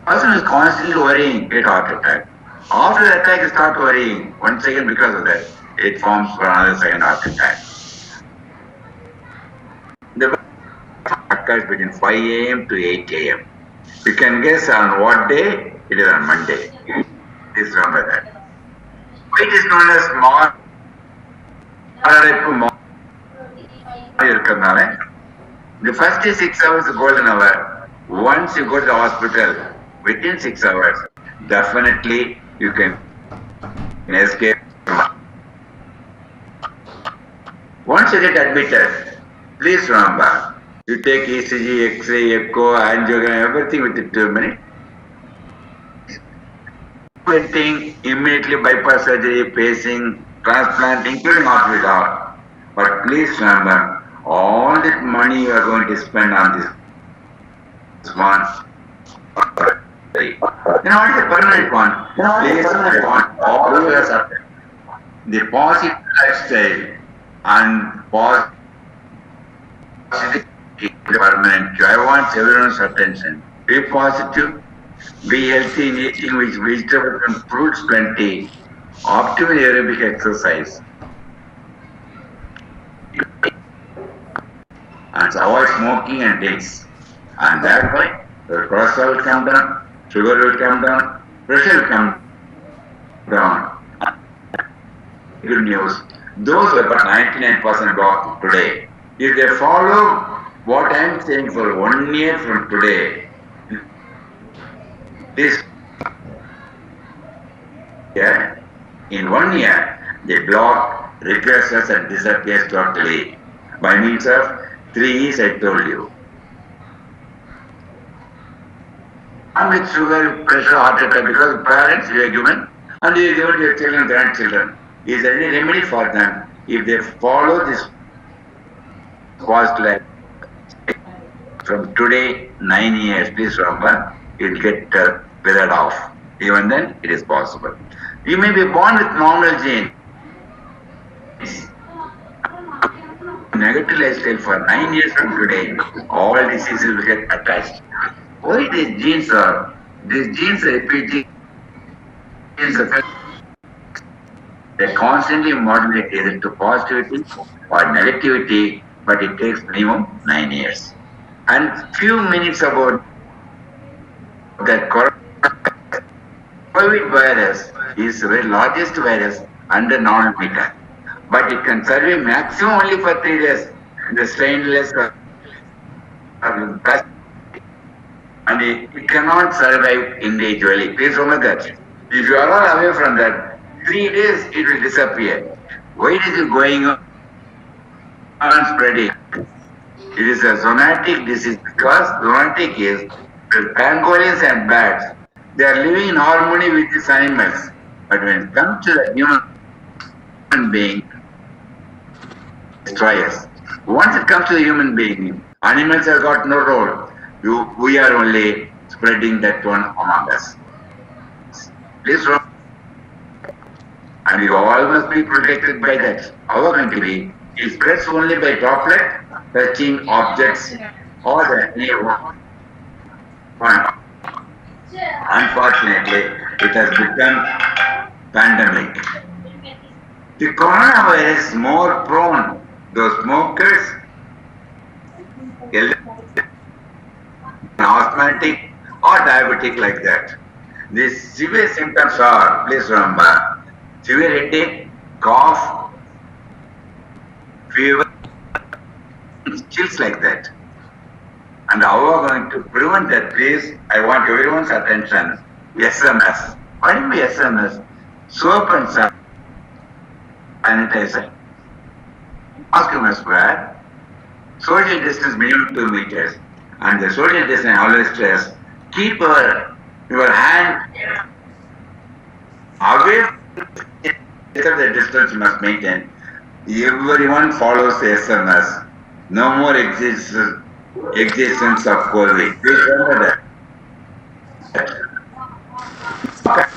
E: person is constantly worrying, get heart attack. After the attack, you start worrying. 1 second because of that, it forms for another second heart attack. The occurs between 5 a.m. to 8 a.m. You can guess on what day. It is on Monday. Please remember that. It is known as the first 6 hours is golden hour. Once you go to the hospital, within 6 hours, definitely you can escape. Once you get admitted, please remember, you take ECG, X-ray, echo, angiogram, everything within 2 minutes. Everything immediately bypass surgery, pacing, transplant, including heart without. But please remember, all that money you are going to spend on this one, then what is the permanent one? Please, I want all of us up. The positive lifestyle and positive permanent. I want everyone's attention. Be positive, be healthy in eating with vegetables and fruits plenty, optimal aerobic exercise. And avoid smoking and drinks. And that way, the cholesterol will come down, sugar will come down, pressure will come down. Good news. Those who have got 99% block today, if they follow what I am saying for 1 year from today, this year, in 1 year, the block regresses and disappears totally by means of 3 E's I told you. And with sugar, pressure, heart attack, because parents you are given and you give it to your children, grandchildren. Is there any remedy for them? If they follow this positive life from today, 9 years, please remember, it will get withered off. Even then, it is possible. You may be born with normal genes. Negative lifestyle for 9 years from today, all diseases will get attached. Why these genes are repeating. They constantly modulate either to positivity or negativity, but it takes minimum 9 years. And few minutes about that COVID virus is the largest virus under nanometer, but it can survive maximum only for 3 days. The stainless and it cannot survive individually. Please remember that. If you are all away from that, 3 days it will disappear. Why is it going on spreading? It is a zoonotic disease because zoonotic is the pangolins and bats. They are living in harmony with these animals. But when it comes to the human being, destroy us. Once it comes to the human being, animals have got no role. We are only spreading that one among us. Please remember. And you all must be protected by that. Our country is spreads only by droplet touching objects or the near. Unfortunately, it has become pandemic. The coronavirus is more prone those smokers, asthmatic or diabetic like that. The severe symptoms are, please remember, severe headache, cough, fever, chills like that. And how are we going to prevent that, please? I want everyone's attention. SMS. What do you mean SMS? Soap and sanitizer. Mask you must wear. Social distance minimum 2 meters. And the social distance I always stress, keep your hand away from the distance you must maintain. Everyone follows the SMS. No more existence of COVID. Please remember that.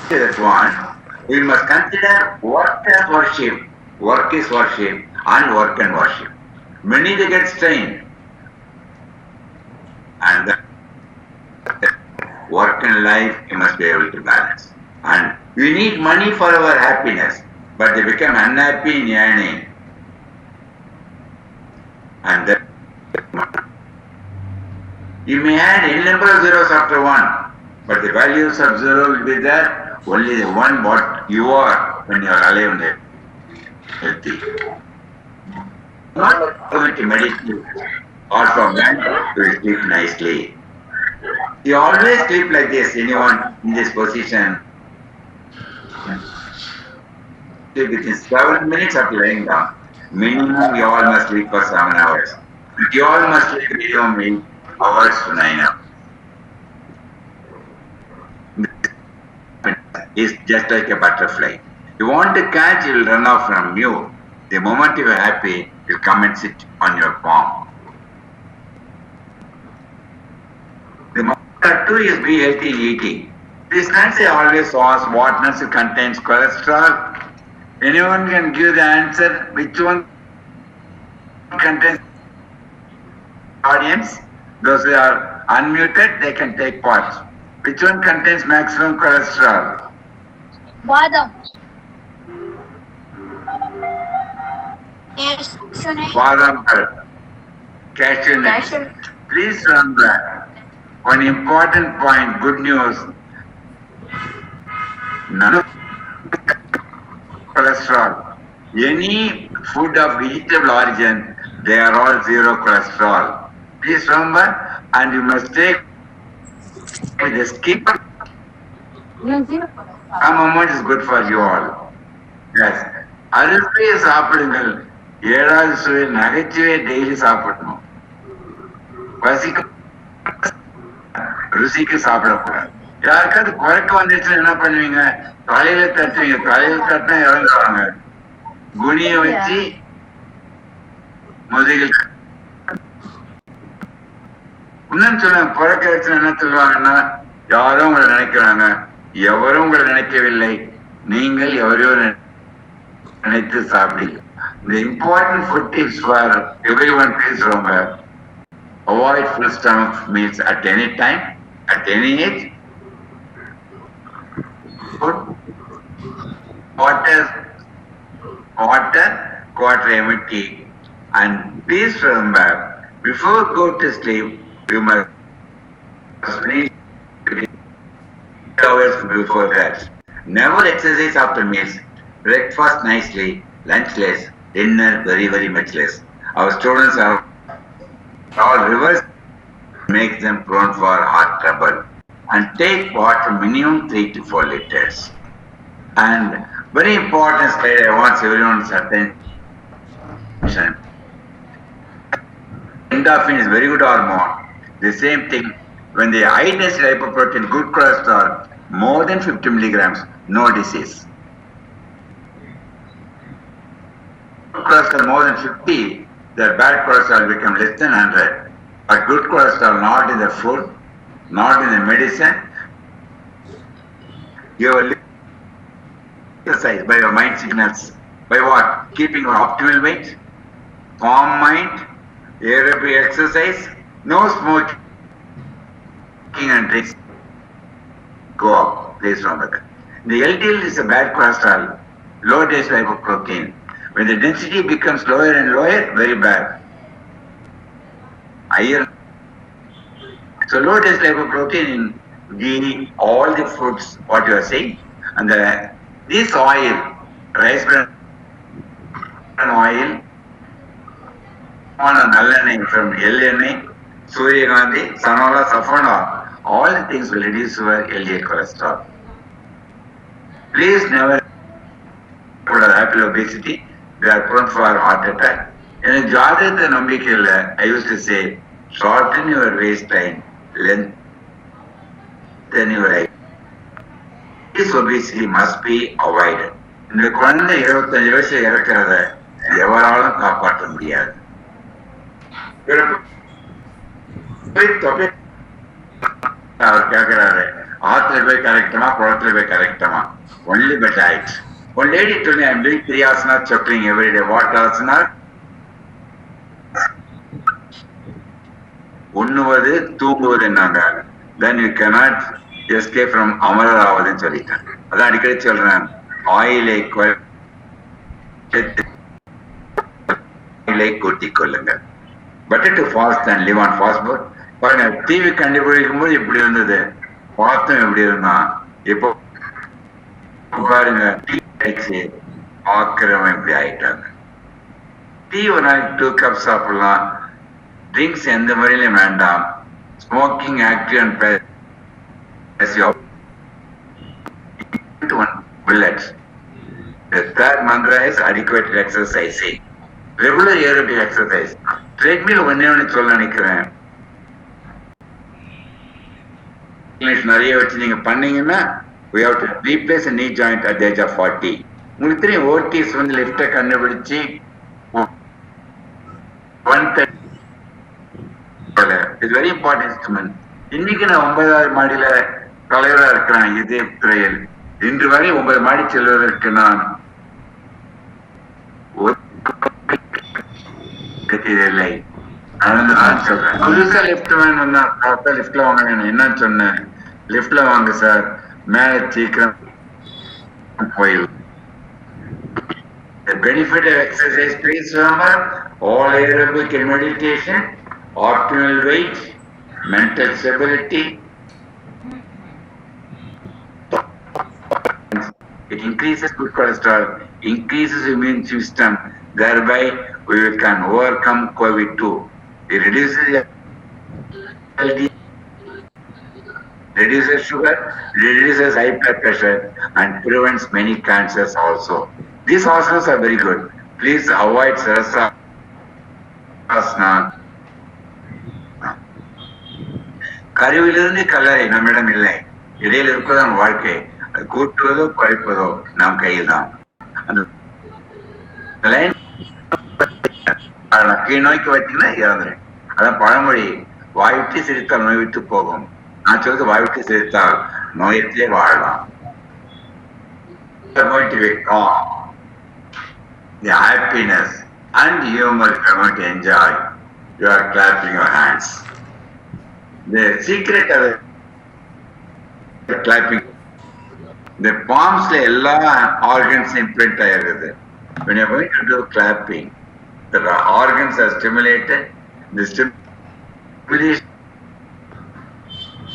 E: That one, we must consider work as worship. Work is worship and work and worship. Many they get strained. And the work and life you must be able to balance. And we need money for our happiness, but they become unhappy in earning. And then you may add n number of zeros after 1, but the values of 0 will be there, only the one what you are when you are alive and healthy. Not going to meditate or from that to sleep nicely. You always sleep like this, anyone in this position. Sleep within 7 minutes of lying down. Minimum you all must sleep for 7 hours. You all must sleep minimum 8 hours to 9 hours. It's just like a butterfly. You want to catch, it will run off from you. The moment you are happy, you come and sit on your palm. The number 2 is be healthy eating. This Nancy always asks what nuts contains cholesterol. Anyone can give the answer which one contains audience. Those who are unmuted, they can take part. Which one contains maximum cholesterol?
F: Badam.
E: Badam, cashew nuts. Please remember one important point, good news. None of cholesterol. Any food of vegetable origin, they are all 0 cholesterol. Please remember, and you must take the skip. Some amount is good for you all. Yes. அறுசுவையை சாப்பிடுங்கள், 7வது சுவை நகைச்சுவையை daily சாப்பிடணும். பசிக்கு ருசிக்கு சாப்பிடக்கூடாது. யாருக்காவது குறைக்க வந்துச்சுன்னா என்ன பண்ணுவீங்க? தலையில தட்டுவீங்க. தலையில தட்டினா இறங்குவாங்க. குனிய வச்சு முதுகில் இன்னும் சொல்லுவாங்க. பிறக்க வச்சு என்ன சொல்லுவாங்கன்னா, யாரும் உங்களை நினைக்கிறாங்க, எவரும் உங்களை நினைக்கவில்லை, நீங்கள் எவரையோ நினைத்து சாப்பிடுங்க. The important food tips for everyone, please remember, avoid full stomach meals at any time, at any age. Food, water, quarter every tea. And please remember, before go to sleep, you must sleep 8 hours before that. Never exercise after meals. Breakfast nicely, lunch less, dinner very, very much less. Our students are all reverse, makes them prone for heart trouble. And take water minimum 3 to 4 liters. And very important slide, I want everyone's attention. Endorphin is very good hormone. The same thing, when the high density lipoprotein, good cholesterol, more than 50 milligrams, no disease. Cholesterol more than 50, the bad cholesterol become less than 100. But good cholesterol not in the food, not in the medicine. Your exercise by your mind signals. By what? Keeping your optimal weight, calm mind, aerobic exercise, no smoking and drinks. Go up, please remember that. The LDL is a bad cholesterol, low density lipoprotein. When the density becomes lower and lower, very bad. Higher. So low density lipoprotein in ghee, all the foods, what you are saying, and this oil, rice bran oil, nallanai from LNA, Surya Sanola, Saffron, all the things will reduce your LDL cholesterol. Please never put a rapid obesity, they are prone for heart attack. In Jadata Nambikilla, I used to say, shorten your waistline, lengthen your height. This obesity must be avoided. இந்த குழந்தை 25 வயசுல இறக்கிறத எவராலும் காப்பாற்ற முடியாது. அவர் கேட்கிறாரு, ஆத்துல போய் கரெக்டமா, குளத்துல போய் கரெக்டமா? Only by diet. One lady told me, I'm doing 3 asana chuckling every day. What asana? உண்ணுவது தூங்குவது என்னாங்க. Then you cannot escape from அமரர் ஆவதுன்னு சொல்லிட்டேன். அதான் அடிக்கடி சொல்றேன், ஆயிலை கூட்டிக் கொள்ளுங்க. Better to fast than live on fast mode. பாருங்க, டிவி கண்டுபிடிக்கும் போது இப்படி இருந்தது, பார்த்தோம் எப்படி இருந்தான். இப்போ பாருங்க, டீ அடிச்சு ஆக்கிரமம் இப்படி ஆயிட்டாங்க. டீ ஒரு நாளைக்கு 2 cups சாப்பிடலாம். ட்ரிங்க்ஸ் எந்த முறையிலும் வேண்டாம். Smoking active and passive. Bullets. The third mantra is adequate exercising. Regular aerobic exercise. Treadmill ஒண்ணே சொல்ல நினைக்கிறேன். இங்கிலீஷ் நிறைய வச்சு நீங்க பண்ணீங்கன்னா we have to replace a knee joint at the age of 40. உங்களுக்கு தெரியும், ஓடிஸ் வந்து லிஃப்டை கண்டுபிடிச்சு 130. It's very important instrument. இன்னைக்கு நான் 9வது மாடியில தலைவரா இருக்கிறேன் இதே துறையில். இன்று வரை 9 மாடி செல்வதற்கு நான் இல்லை. சொல்றேன், புதுசா லிப்ட் வேணும், லிப்ட்ல வாங்க. என்னன்னு சொன்னேன், லிப்ட்ல வாங்க சார், மேல சீக்கிரம் போயிடும். The benefit of exercise, please remember, all aerobic and meditation, optimal weight, mental stability. It increases good cholesterol, increases immune system, thereby we can overcome COVID-2. It reduces LDL, reduces sugar, reduces high blood pressure, and prevents many cancers also. These asanas are very good. Please avoid sarasasana. கருவிலிருந்து கல்லறை நம்மிடம் இல்லை, இடையில் இருப்பது நம் வாழ்க்கை. அது கூட்டுவதோ குறைப்பதோ நம் கையில் தான். அந்த கீழ் நோய்க்கு வச்சீங்கன்னா இறந்துரு. அதான் பழமொழி, வாய்விட்டு சிரித்தால் நோய் விட்டு போகும். நான் சொல்றது, வாய்விட்டு சிரித்தால் நோயத்திலே வாழலாம். The happiness and humor you are going to enjoy. You are clapping your hands. The secret of the clapping, the palms la ella organs imprint ஆயிருக்குது. When you're going to do clapping, the organs are stimulated. The stimulation,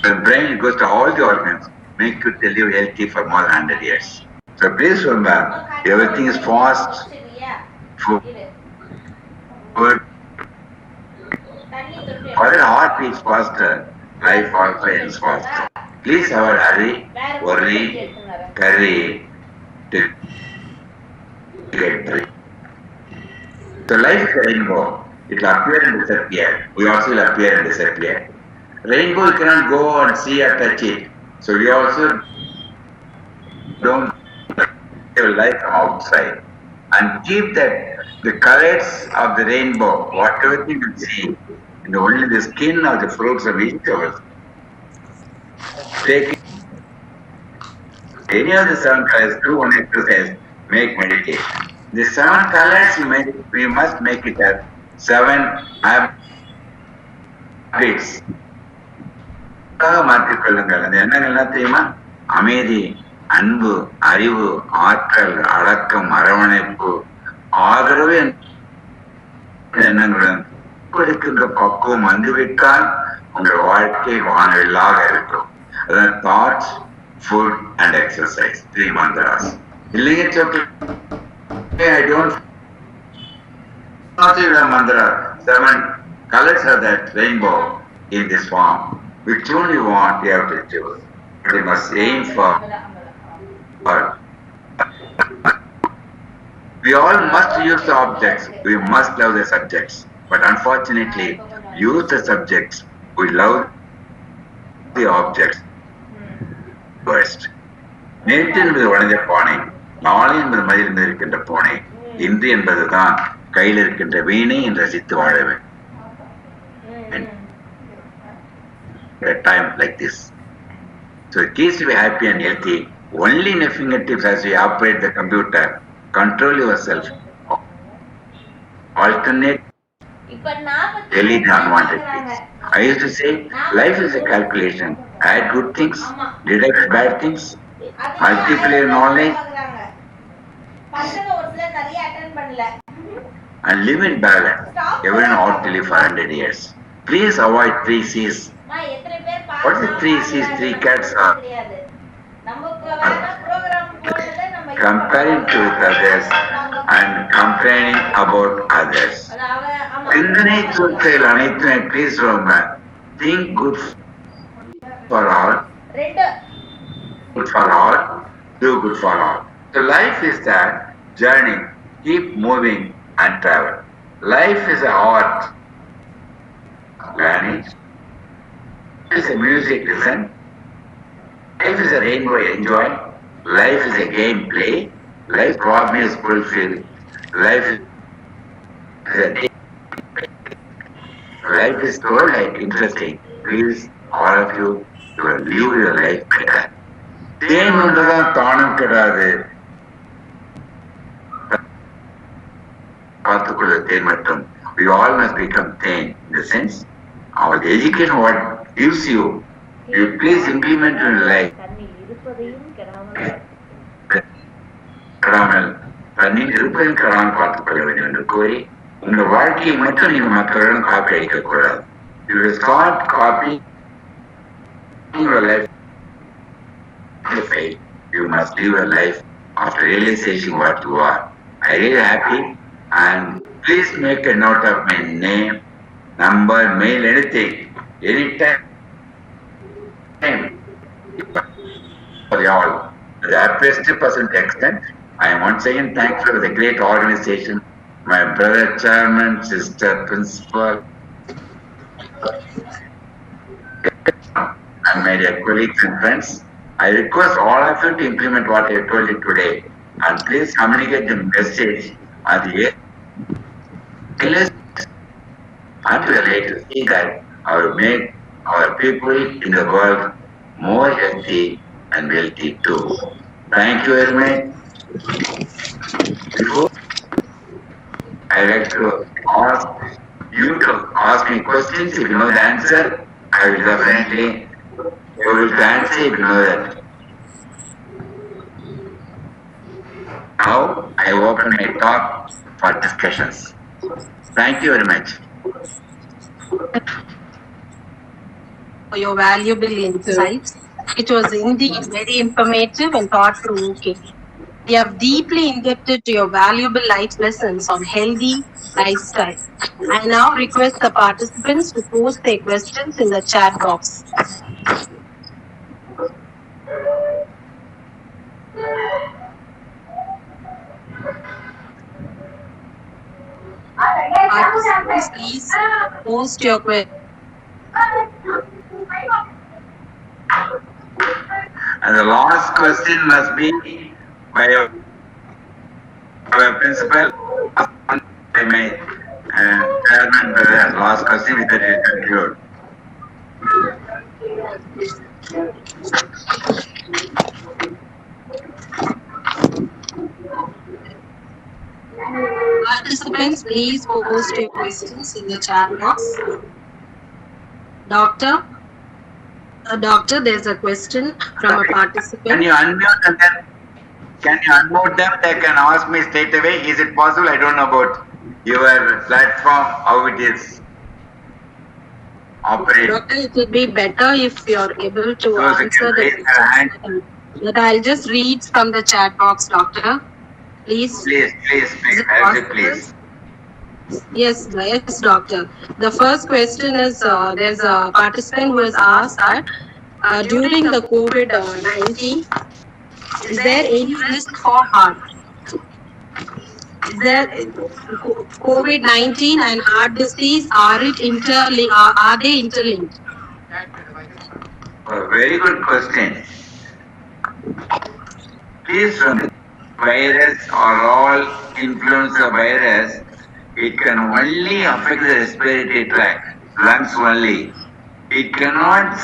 E: the brain goes to all the organs, make you tell you healthy for more than 100 years. So please remember, everything is fast. Food. For the heart beats faster, life also ends faster. Please avoid hurry, worry, curry, to get free. So life is a rainbow. It will appear and disappear. We also will appear and disappear. Rainbow you cannot go and see or touch it. So we also don't your life from outside. And keep that the colors of the rainbow, whatever you can see, in only the skin or the fruits of each of us. Take any of the 7 colors, do one exercise, make meditation. The 7 colors we must make it as 7 habits. மாற்றிக்கொள்ளுங்கள். அது என்னங்கள்லாம் தெரியுமா? அமைதி, அன்பு, அறிவு, ஆற்றல், அடக்கம், அரவணைப்பு, ஆதரவு எண்ணங்களுடன் கொடுக்கின்ற பக்குவம் வந்துவிட்டால் உங்கள் வாழ்க்கை வானவில்லாக இருக்கும். அதான் தாட்ஸ், ஃபுட் அண்ட் எக்ஸசைஸ், 3 மந்திராஸ். இல்லைங்க I don't mantra. 7 colors of that rainbow in this form. Which one you want, you have to choose. We must aim for. We all must use the objects. We must love the subjects. But unfortunately, use the subjects. We love the objects first. நேற்று என்பது உடைந்த பானை, நாளை என்பது மதிலிருந்து இருக்கின்ற பூனை, இன்று என்பதுதான் கையில் இருக்கின்ற வீணை என்று ரசித்து வாழ வேண்டும். A time like this. So it keeps to be happy and healthy. Only in your fingertips as you operate the computer. Control yourself. Alternate. Delete unwanted things. I used to say, life is a calculation. Add good things, deduct bad things, multiply knowledge, and live in balance. Everyone ought to live for 100 years. Please avoid 3 C's. What is 3 C's? 3 cats are comparing to others and complaining about others. சிந்தனை சொற்கள் அனைத்துமே please remember, think good for all, good for all, do good for all. So life is that journey. Keep moving and travel. Life is a art. Learning. Life is a music, listen. Life is a rainbow, enjoy. Life is a game, play. Life problem is fulfilled. Life is a day. Life is so interesting. Please, all of you, will live your life better. தேன் ஒன்றுதான் தானும் கெடாது. பார்த்துக்கொள்ள தேன் மட்டும். We all must become than. In the sense, our education, what gives you, you please implement in life. கெடாமல் தண்ணீர் இருப்பதையும் கெடாமல் பார்த்துக்கொள்ள வேண்டும் என்று கூறி, உங்கள் வாழ்க்கையை மட்டும் நீங்கள் மக்களிடம் காப்பி அடிக்கக்கூடாது. You will start copying your life. You must live your life after realizing what you are. I really happy, and please make a note of my name, number, mail, anything, anytime. For you all, the happiest person to extent. I am once again thankful for the great organization, my brother chairman, sister principal, and my dear colleagues and friends. I request all of you to implement what I told you today, and please communicate the message at the earliest and we are ready to see that make our people in the world more healthy and wealthy too. Thank you very much. Before I like to ask you to ask me questions. If you know the answer, I will definitely able to answer if you know that. Now I open my talk for discussions. Thank you very much.
A: For your valuable insights. It was indeed very informative and thought-provoking. We have deeply indebted to your valuable life lessons on healthy lifestyle. I now request the participants to post their questions in the chat box. Participants, please post your questions.
E: And the last question must be by our principal, by my chairman, brother. Last question with the conclude.
A: Participants, please post your questions in the chat box. Doctor, there's a question from a participant.
E: Can you unmute and then they can ask me straight away? Is it possible? I don't know about your platform, how it is operating.
A: Doctor, it would be better if you're able to
E: So
A: answer the question. But I'll just read from the chat box, Doctor. Please.
E: Please, please.
A: Yes, Doctor. The first question is, there's a participant who has asked that during the COVID-19, is there any risk for heart? Is there COVID-19 and heart disease, are they interlinked?
E: Very good question. Please remember, virus or all influenza virus, it can only affect the respiratory tract, lungs only. It cannot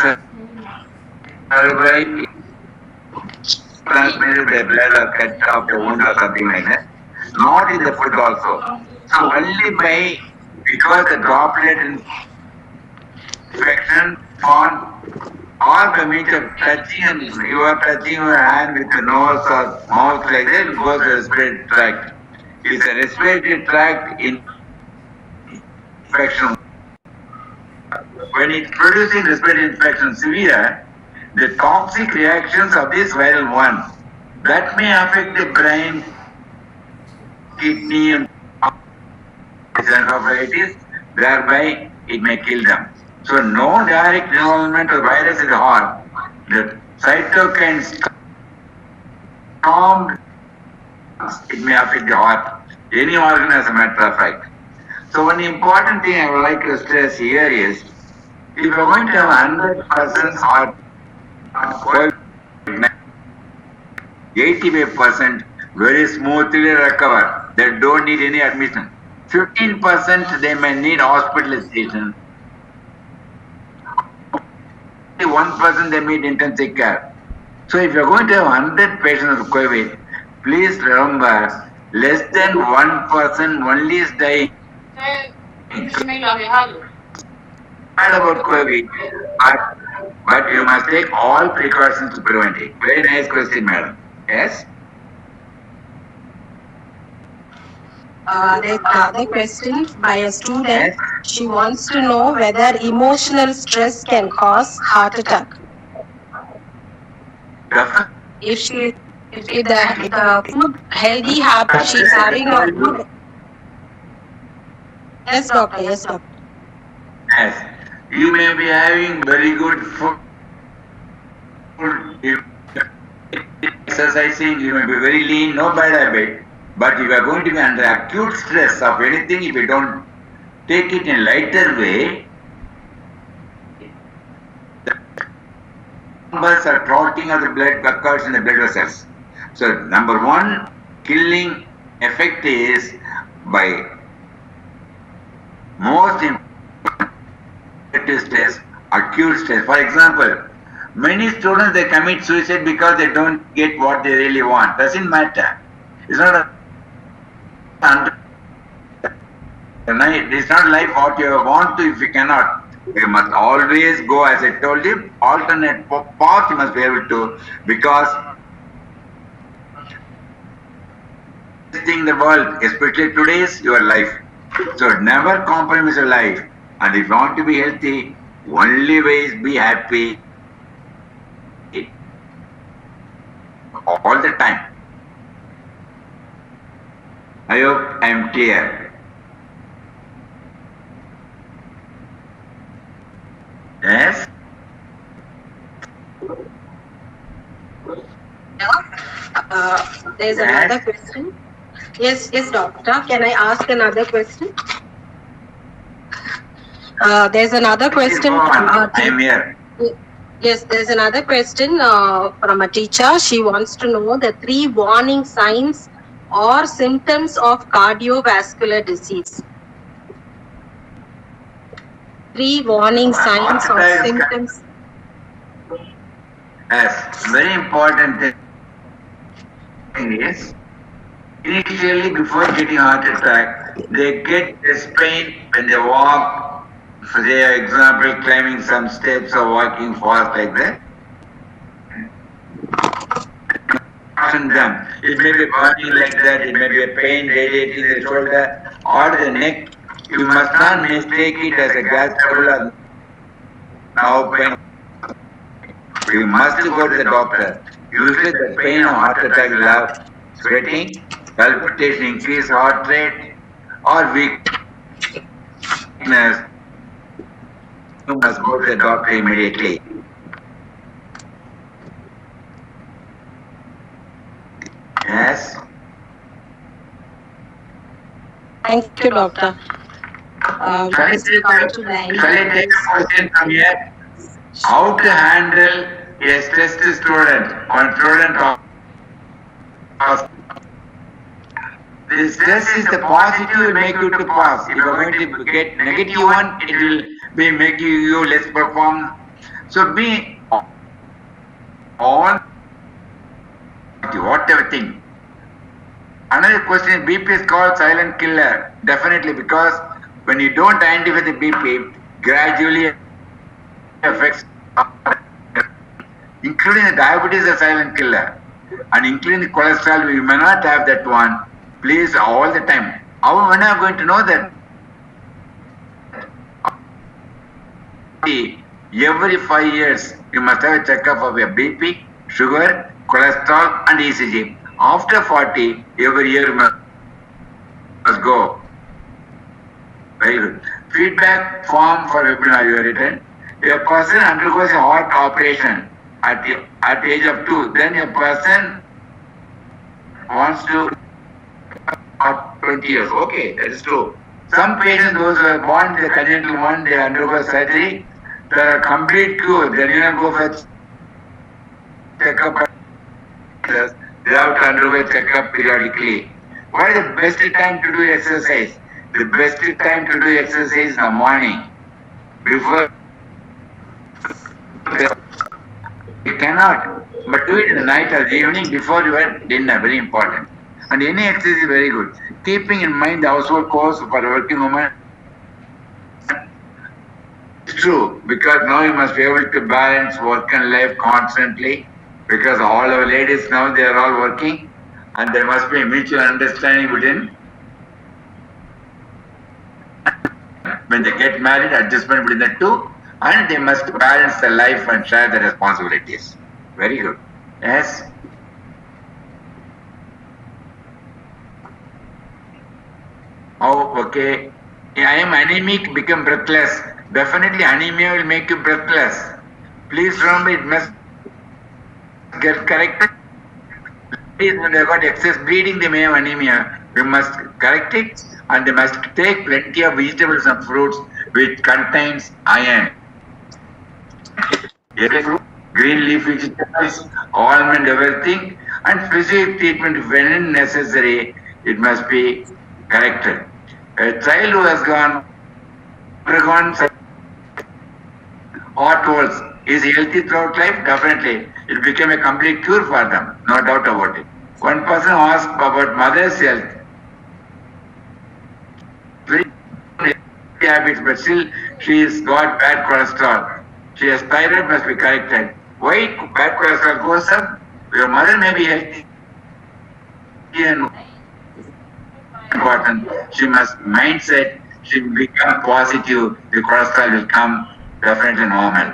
E: survive transmitted by blood or cut off the wound or something like that. Not in the food also. So only because the droplet infection on or the means of touching, and you are touching your hand with the nose or mouth like that, it goes to the respiratory tract. It's a respiratory tract infection. When it's producing respiratory infection severe, the toxic reactions of this viral one, that may affect the brain, kidney, and encephalitis, thereby it may kill them. So no direct involvement of virus in the heart. The cytokines storm, it may affect the heart, any organ as a matter of fact. So one important thing I would like to stress here is, if you are going to have 100% heart, 85% very smoothly recover. They don't need any admission. 15% they may need hospitalization. 1% they need intensive care. So if you're going to have 100 patients of COVID, please remember, less than 1% only is dying. About COVID, but you must take all precautions to prevent it. Very nice question, madam. Yes?
A: There's another question by a student. She wants to know whether emotional stress can cause heart attack. If the food healthy habit she's having a good. Yes, doctor. Yes.
E: You may be having very good food. Exercising, you may be very lean, no bad habit. But if you are going to be under acute stress of anything, if you don't take it in a lighter way, the numbers are clotting of the blood occurs in the blood vessels. So number one, killing effect is by most important stress, acute stress. For example, many students, they commit suicide because they don't get what they really want. Doesn't matter. It's not life what you want to if you cannot. You must always go, as I told you, alternate path you must be able to, because thing in the world, especially today, is your life. So never compromise your life. And if you want to be healthy, only way is be happy all the time. I hope I am clear. Yes?
A: There's another question. Yes, doctor. Can I ask another question? There's another question from
E: I am here.
A: Yes, there's another question from a teacher. She wants to know the 3 warning signs or symptoms of cardiovascular disease. 3 warning signs or symptoms.
E: Yes, very important thing is, initially before getting heart attack, they get this pain when they walk. For example, climbing some steps or walking fast like that. Them. It may be burning like that, it may be a pain radiating the shoulder or the neck. You must not mistake it as a gas trouble or now pain. You must go to the doctor. Usually the pain of heart attack will have sweating, palpitation, increased heart rate or weakness. You must go to the doctor immediately. Yes.
A: Thank you, doctor.
E: Shall I take a question from here? How to handle a stressed student or student of the stress is the positive will make you to pass. If you are going to get negative one, it will be making you less perform. So be on whatever thing. Another question, BP is called silent killer. Definitely, because when you don't identify the BP, gradually affects, including the diabetes, a silent killer, and including the cholesterol. We may not have that one. Please, all the time. How when are going to know that? Every 5 years, you must have a checkup of your BP, sugar, cholesterol, and ECG. After 40, every year you must go. Very good. Feedback form for webinar you have written. If a person undergoes a heart operation at the age of 2, then a person wants to 20 years. Okay, that is true. Some patients, those who are born with a congenital one, they undergo surgery. They are complete cure. They didn't go for checkup. They have to undergo checkup periodically. What is the best time to do exercise? The best time to do exercise in the morning. Before you cannot, but do it in the night or the evening before your dinner. Very important. And any exercise is very good. Keeping in mind the household chores for a working woman. It's true, because now you must be able to balance work and life constantly, because all our ladies now, they are all working, and there must be a mutual understanding between. When they get married, adjustment between the two, and they must balance the life and share the responsibilities. Very good. Yes? Oh, okay. I am anemic, become breathless. Definitely anemia will make you breathless. Please remember, it must get corrected. Please, when they got excess bleeding, they may have anemia. We must correct it, and they must take plenty of vegetables and fruits which contains iron. Green leaf vegetables, almond, everything, and physical treatment when necessary, it must be corrected. A child who has undergone hot holes, is healthy throughout life? Definitely. It became a complete cure for them, no doubt about it. One person asked about mother's health. Very habits, but still she has got bad cholesterol. She has thyroid, must be corrected. Why bad cholesterol goes up? Your mother may be healthy and important. She must mindset, she will become positive, the cholesterol will come definitely normal.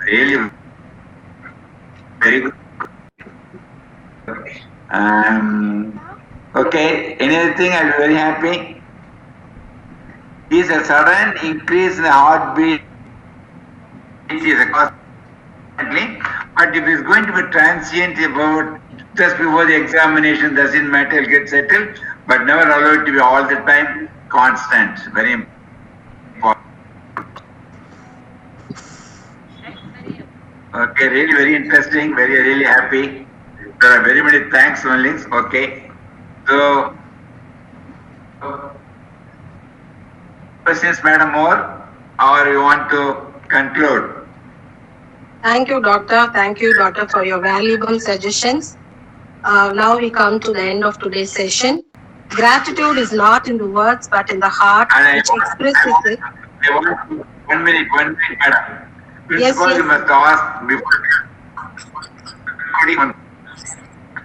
E: Really very good. Okay, anything I'll be very happy. Is a sudden increase in the heartbeat is a cause, but if it's going to be transient about just before the examination, doesn't matter, it'll get settled, but never allow it to be all the time constant. Very important. Okay, really very interesting, really happy. There are very many thanks only. Okay. So questions, Madam Moore, or you want to conclude?
A: Thank you, Doctor. Thank you, Doctor, for your valuable suggestions. Now we come to the end of today's session. Gratitude is not in the words, but in the heart, which expresses it.
E: I want 1 minute, Madam.
A: Yes,
E: Principal,
A: yes.
E: you must ask before.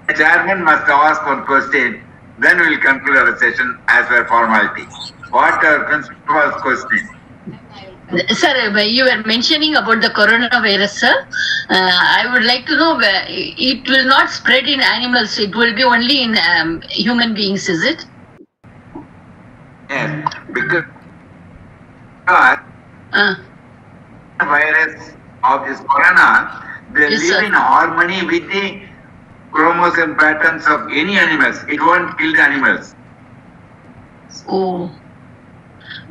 E: The chairman must ask one question, then we will conclude our session as per formality. What are principal's question?
B: Sir, you were mentioning about the coronavirus, sir. I would like to know, it will not spread in animals, it will be only in human beings, is it?
E: Yes, because virus of this corona, they
B: Yes,
E: live
B: sir.
E: in harmony with the chromosome patterns of any animals. It won't kill the animals.
B: Oh.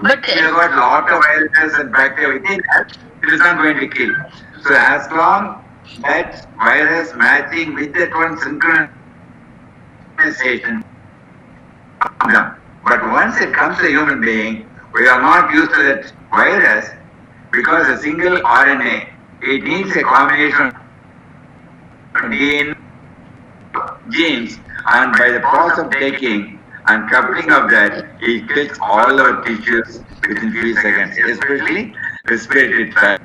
B: But
E: We have got lot of viruses and bacteria within that, it is not going to kill. So as long that virus matching with that one synchronization, but once it comes to a human being, we are not used to that virus because a single RNA, it needs a combination of genes, and by the process of taking and coupling of that, it kills all our tissues within few seconds, especially respiratory tract.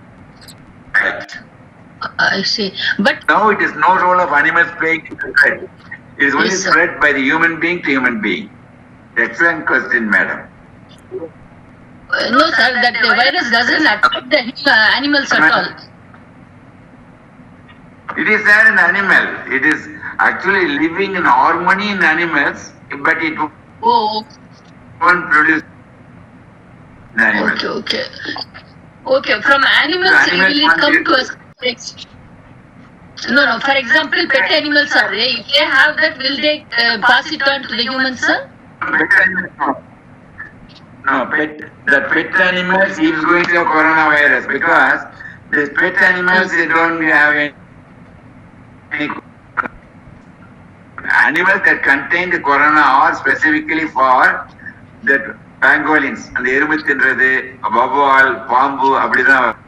B: I see. But
E: Now it is no role of animals playing to spread. It is only
B: Yes, sir.
E: spread by the human being to human being. Excellent question, madam.
B: no, sir, that the virus doesn't attack the animals at all.
E: It is there in animal. It is actually living in harmony in animals, but it
B: Oh,
E: won't produce in animals.
B: okay, okay. Okay, from animals,
E: The animal
B: will it come
E: can't
B: to us? No, for example, pet animals are there. If they have that, will they pass it on to the humans, sir?
E: Pet animals, no, the pet animals is going to have coronavirus because these pet animals, they don't have any animals that contain the corona are specifically for that pangolins. அந்த எறும்பு தின்றது, வவ்வால், பாம்பு அப்படிதான் வரும்.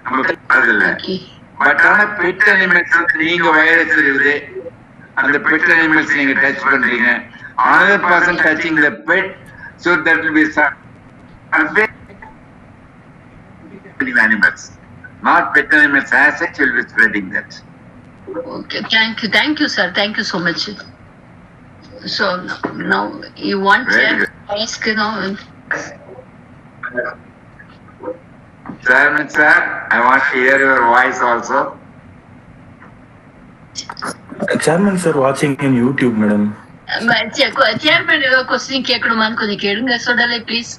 E: நம்ம பார்த்ததில்ல.
B: Okay.
E: But ஆனா pet animals நீங்க வைரஸ் இருக்குது, அந்த பெட் அனிமல்ஸ் நீங்க டச் பண்றீங்க, another person touching the pet, so that will be survey animals, not pet animals as such will be spreading that.
B: Okay, thank you, sir. Thank you so much. So now you want
E: Very
B: to
E: good.
B: ask, you know?
E: Chairman sir, I want to hear your voice also.
D: Chairman sir watching in YouTube, madam.
B: Chairman, ஏதோ question கேட்கணுமான்னு கொஞ்சம் கேளுங்க சொல்லலை please.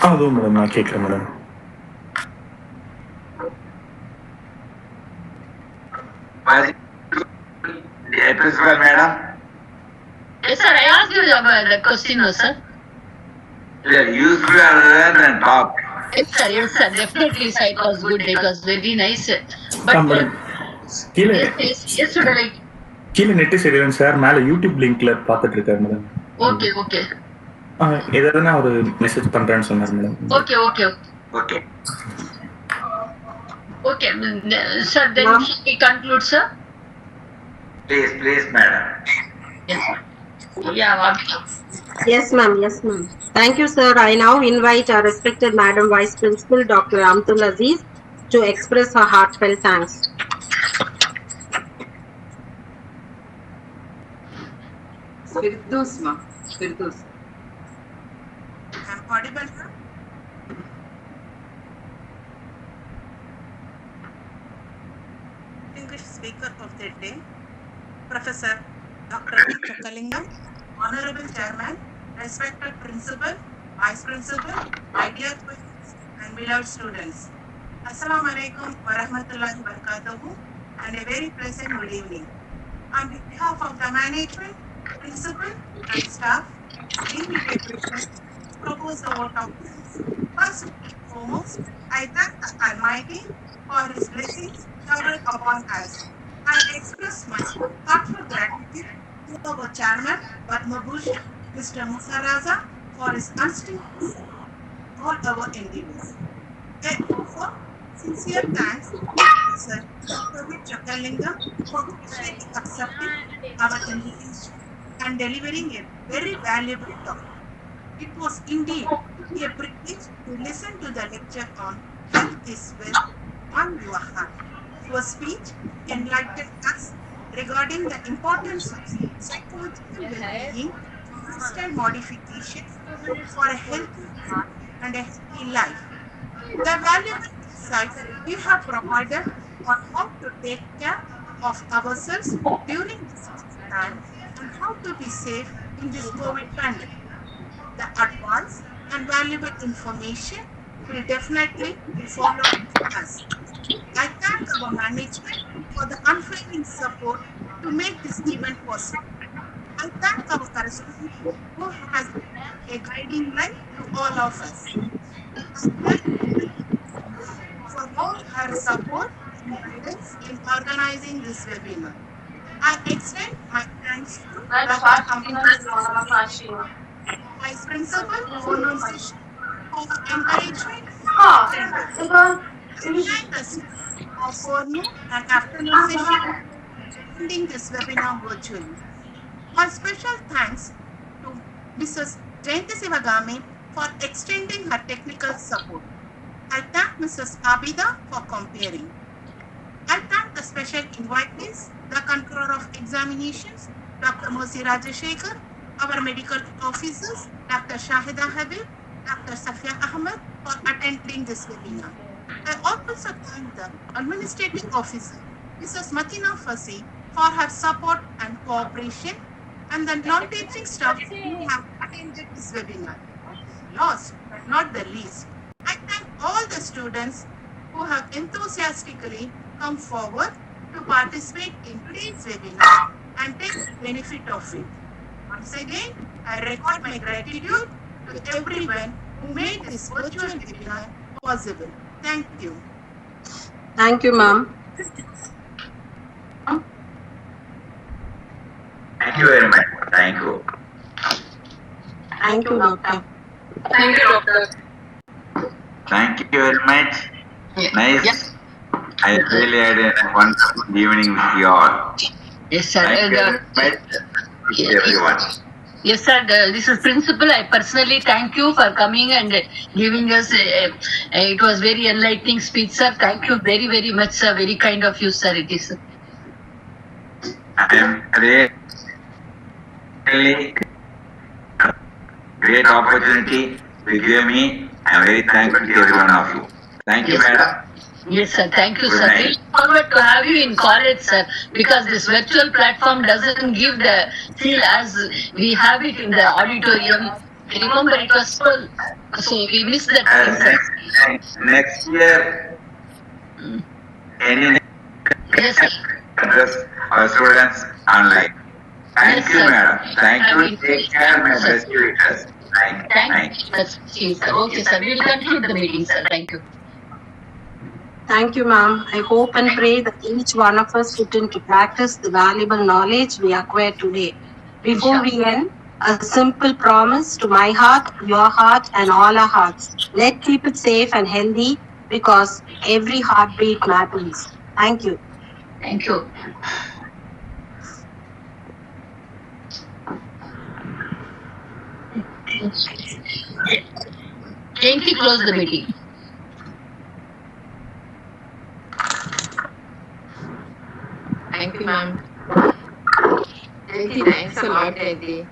D: அதுவும் madam நான் கேட்கல madam.
E: Principal madam.
B: Yes, sir. I asked you about the question, no, sir.
E: Yeah, useful rather than talk.
B: Yes, sir. Yes, sir. Definitely, sir. It was good. It was very nice. But
D: madam கீழே
B: yes, sir. Like,
D: கீழே net சரியில்லைங்க sir, மேலே YouTube லிங்க்ல பார்த்துட்டு இருக்காரு madam.
B: okay, okay.
D: ஏதாவது ஒரு message பண்றேன்னு சொன்னார் madam.
B: Okay, okay.
E: Okay.
B: Okay, sir. Then we conclude, sir.
E: Please, madam.
B: Yes. Yeah. Okay.
A: Yes, ma'am. Yes, ma'am. Thank you, sir. I now invite our respected Madam Vice Principal, Dr. Amtul Aziz, to express her heartfelt thanks.
G: Firdaus, ma. Firdaus.
H: I'm audible, sir? Distinguished speaker of the day, Professor Dr. Chakalingam, Honorable Chairman, respected Principal, Vice Principal, my dear colleagues and beloved students. Assalamu alaikum wa rahmatullahi wa barakatuhu and a very pleasant good evening. On behalf of the management, principal and staff, give me a privilege to propose the vote of thanks. First and foremost, I thank the Almighty for His blessings showered upon us. I express my heartfelt gratitude to our chairman, Padma Bhushan, Mr. Musa Raza, for his unstinting all our endeavors. I offer sincere thanks to Professor Dr. Chakalingam for patiently accepting our invitation and delivering a very valuable talk. It was indeed a privilege to listen to the lecture on Health is Wealth on Your Heart. Your speech enlightened us regarding the importance of psychological well-being, lifestyle modifications for a healthy heart and a healthy life. The valuable insights you have provided on how to take care of ourselves during this time and how to be safe in this COVID pandemic. The advice and valuable information will definitely be followed by us. I thank our management for the unfailing support to make this event possible. I thank our correspondent who has been a guiding light to all of us. I thank for all her support and guidance in organizing this webinar. I extend my thanks to Dr. Amrita, Vice Principal, pronunciation, for encouragement and attendance. I thank the students of forenoon and afternoon session attending this webinar virtually. My special thanks to Mrs. Jayanti Sivagami for extending her technical support. I thank Mrs. Abida for comparing. I thank the special invitees, the controller of examinations, Dr. Mosi Rajashekar, our medical officers, Dr. Shahida Habib, Dr. Safia Ahmed for attending this webinar. I also thank the administrative officer, Mrs. Matina Fasi, for her support and cooperation, and the non-teaching staff who have attended this webinar. Last but not the least, I thank all the students who have enthusiastically come forward to participate in today's webinar and take the benefit of it. Once again, I record my gratitude to everyone who made this virtual webinar possible. Thank you.
A: Thank you, ma'am.
E: Thank you very much. Thank you.
A: Thank you, doctor.
B: Thank you, doctor.
E: Thank you very much.
B: Yeah.
E: Nice.
B: Yes.
E: I really had a wonderful evening with you all.
B: Yes, sir.
E: Thank you very much, everyone.
B: Yes, sir. This is principal. I personally thank you for coming and giving us. It was very enlightening speech, sir. Thank you very, very much, sir. Very kind of you, sir. It is.
E: I am really great opportunity to give me. I am very thankful to every one of you. Thank you,
B: Yes.
E: madam.
B: Yes, sir. Thank you,
E: Good
B: sir.
E: night.
B: We look forward to have you in college, sir, because this virtual platform doesn't give the feel as we have it in the auditorium. Remember, it was so we missed that thing, sir.
E: Next year, any
B: Yes, sir.
E: address our students online. Thank
B: Yes,
E: you,
B: sir.
E: madam. Thank
B: I
E: you.
B: will-
E: Take care, my best wishes. Thank
B: Thank
E: you.
B: you. That's sir. Okay, sir. We'll conclude the meeting, sir. Thank you.
A: Thank you, ma'am. I hope and pray that each one of us put into practice the valuable knowledge we acquired today. Before we end, a simple promise to my heart, your heart, and all our hearts. Let's keep it safe and healthy because every heartbeat matters. Thank you.
B: Thank you. Thank you. Close the meeting.
G: Thank you, ma'am.
I: Jayanti, thanks a lot, Jayanti.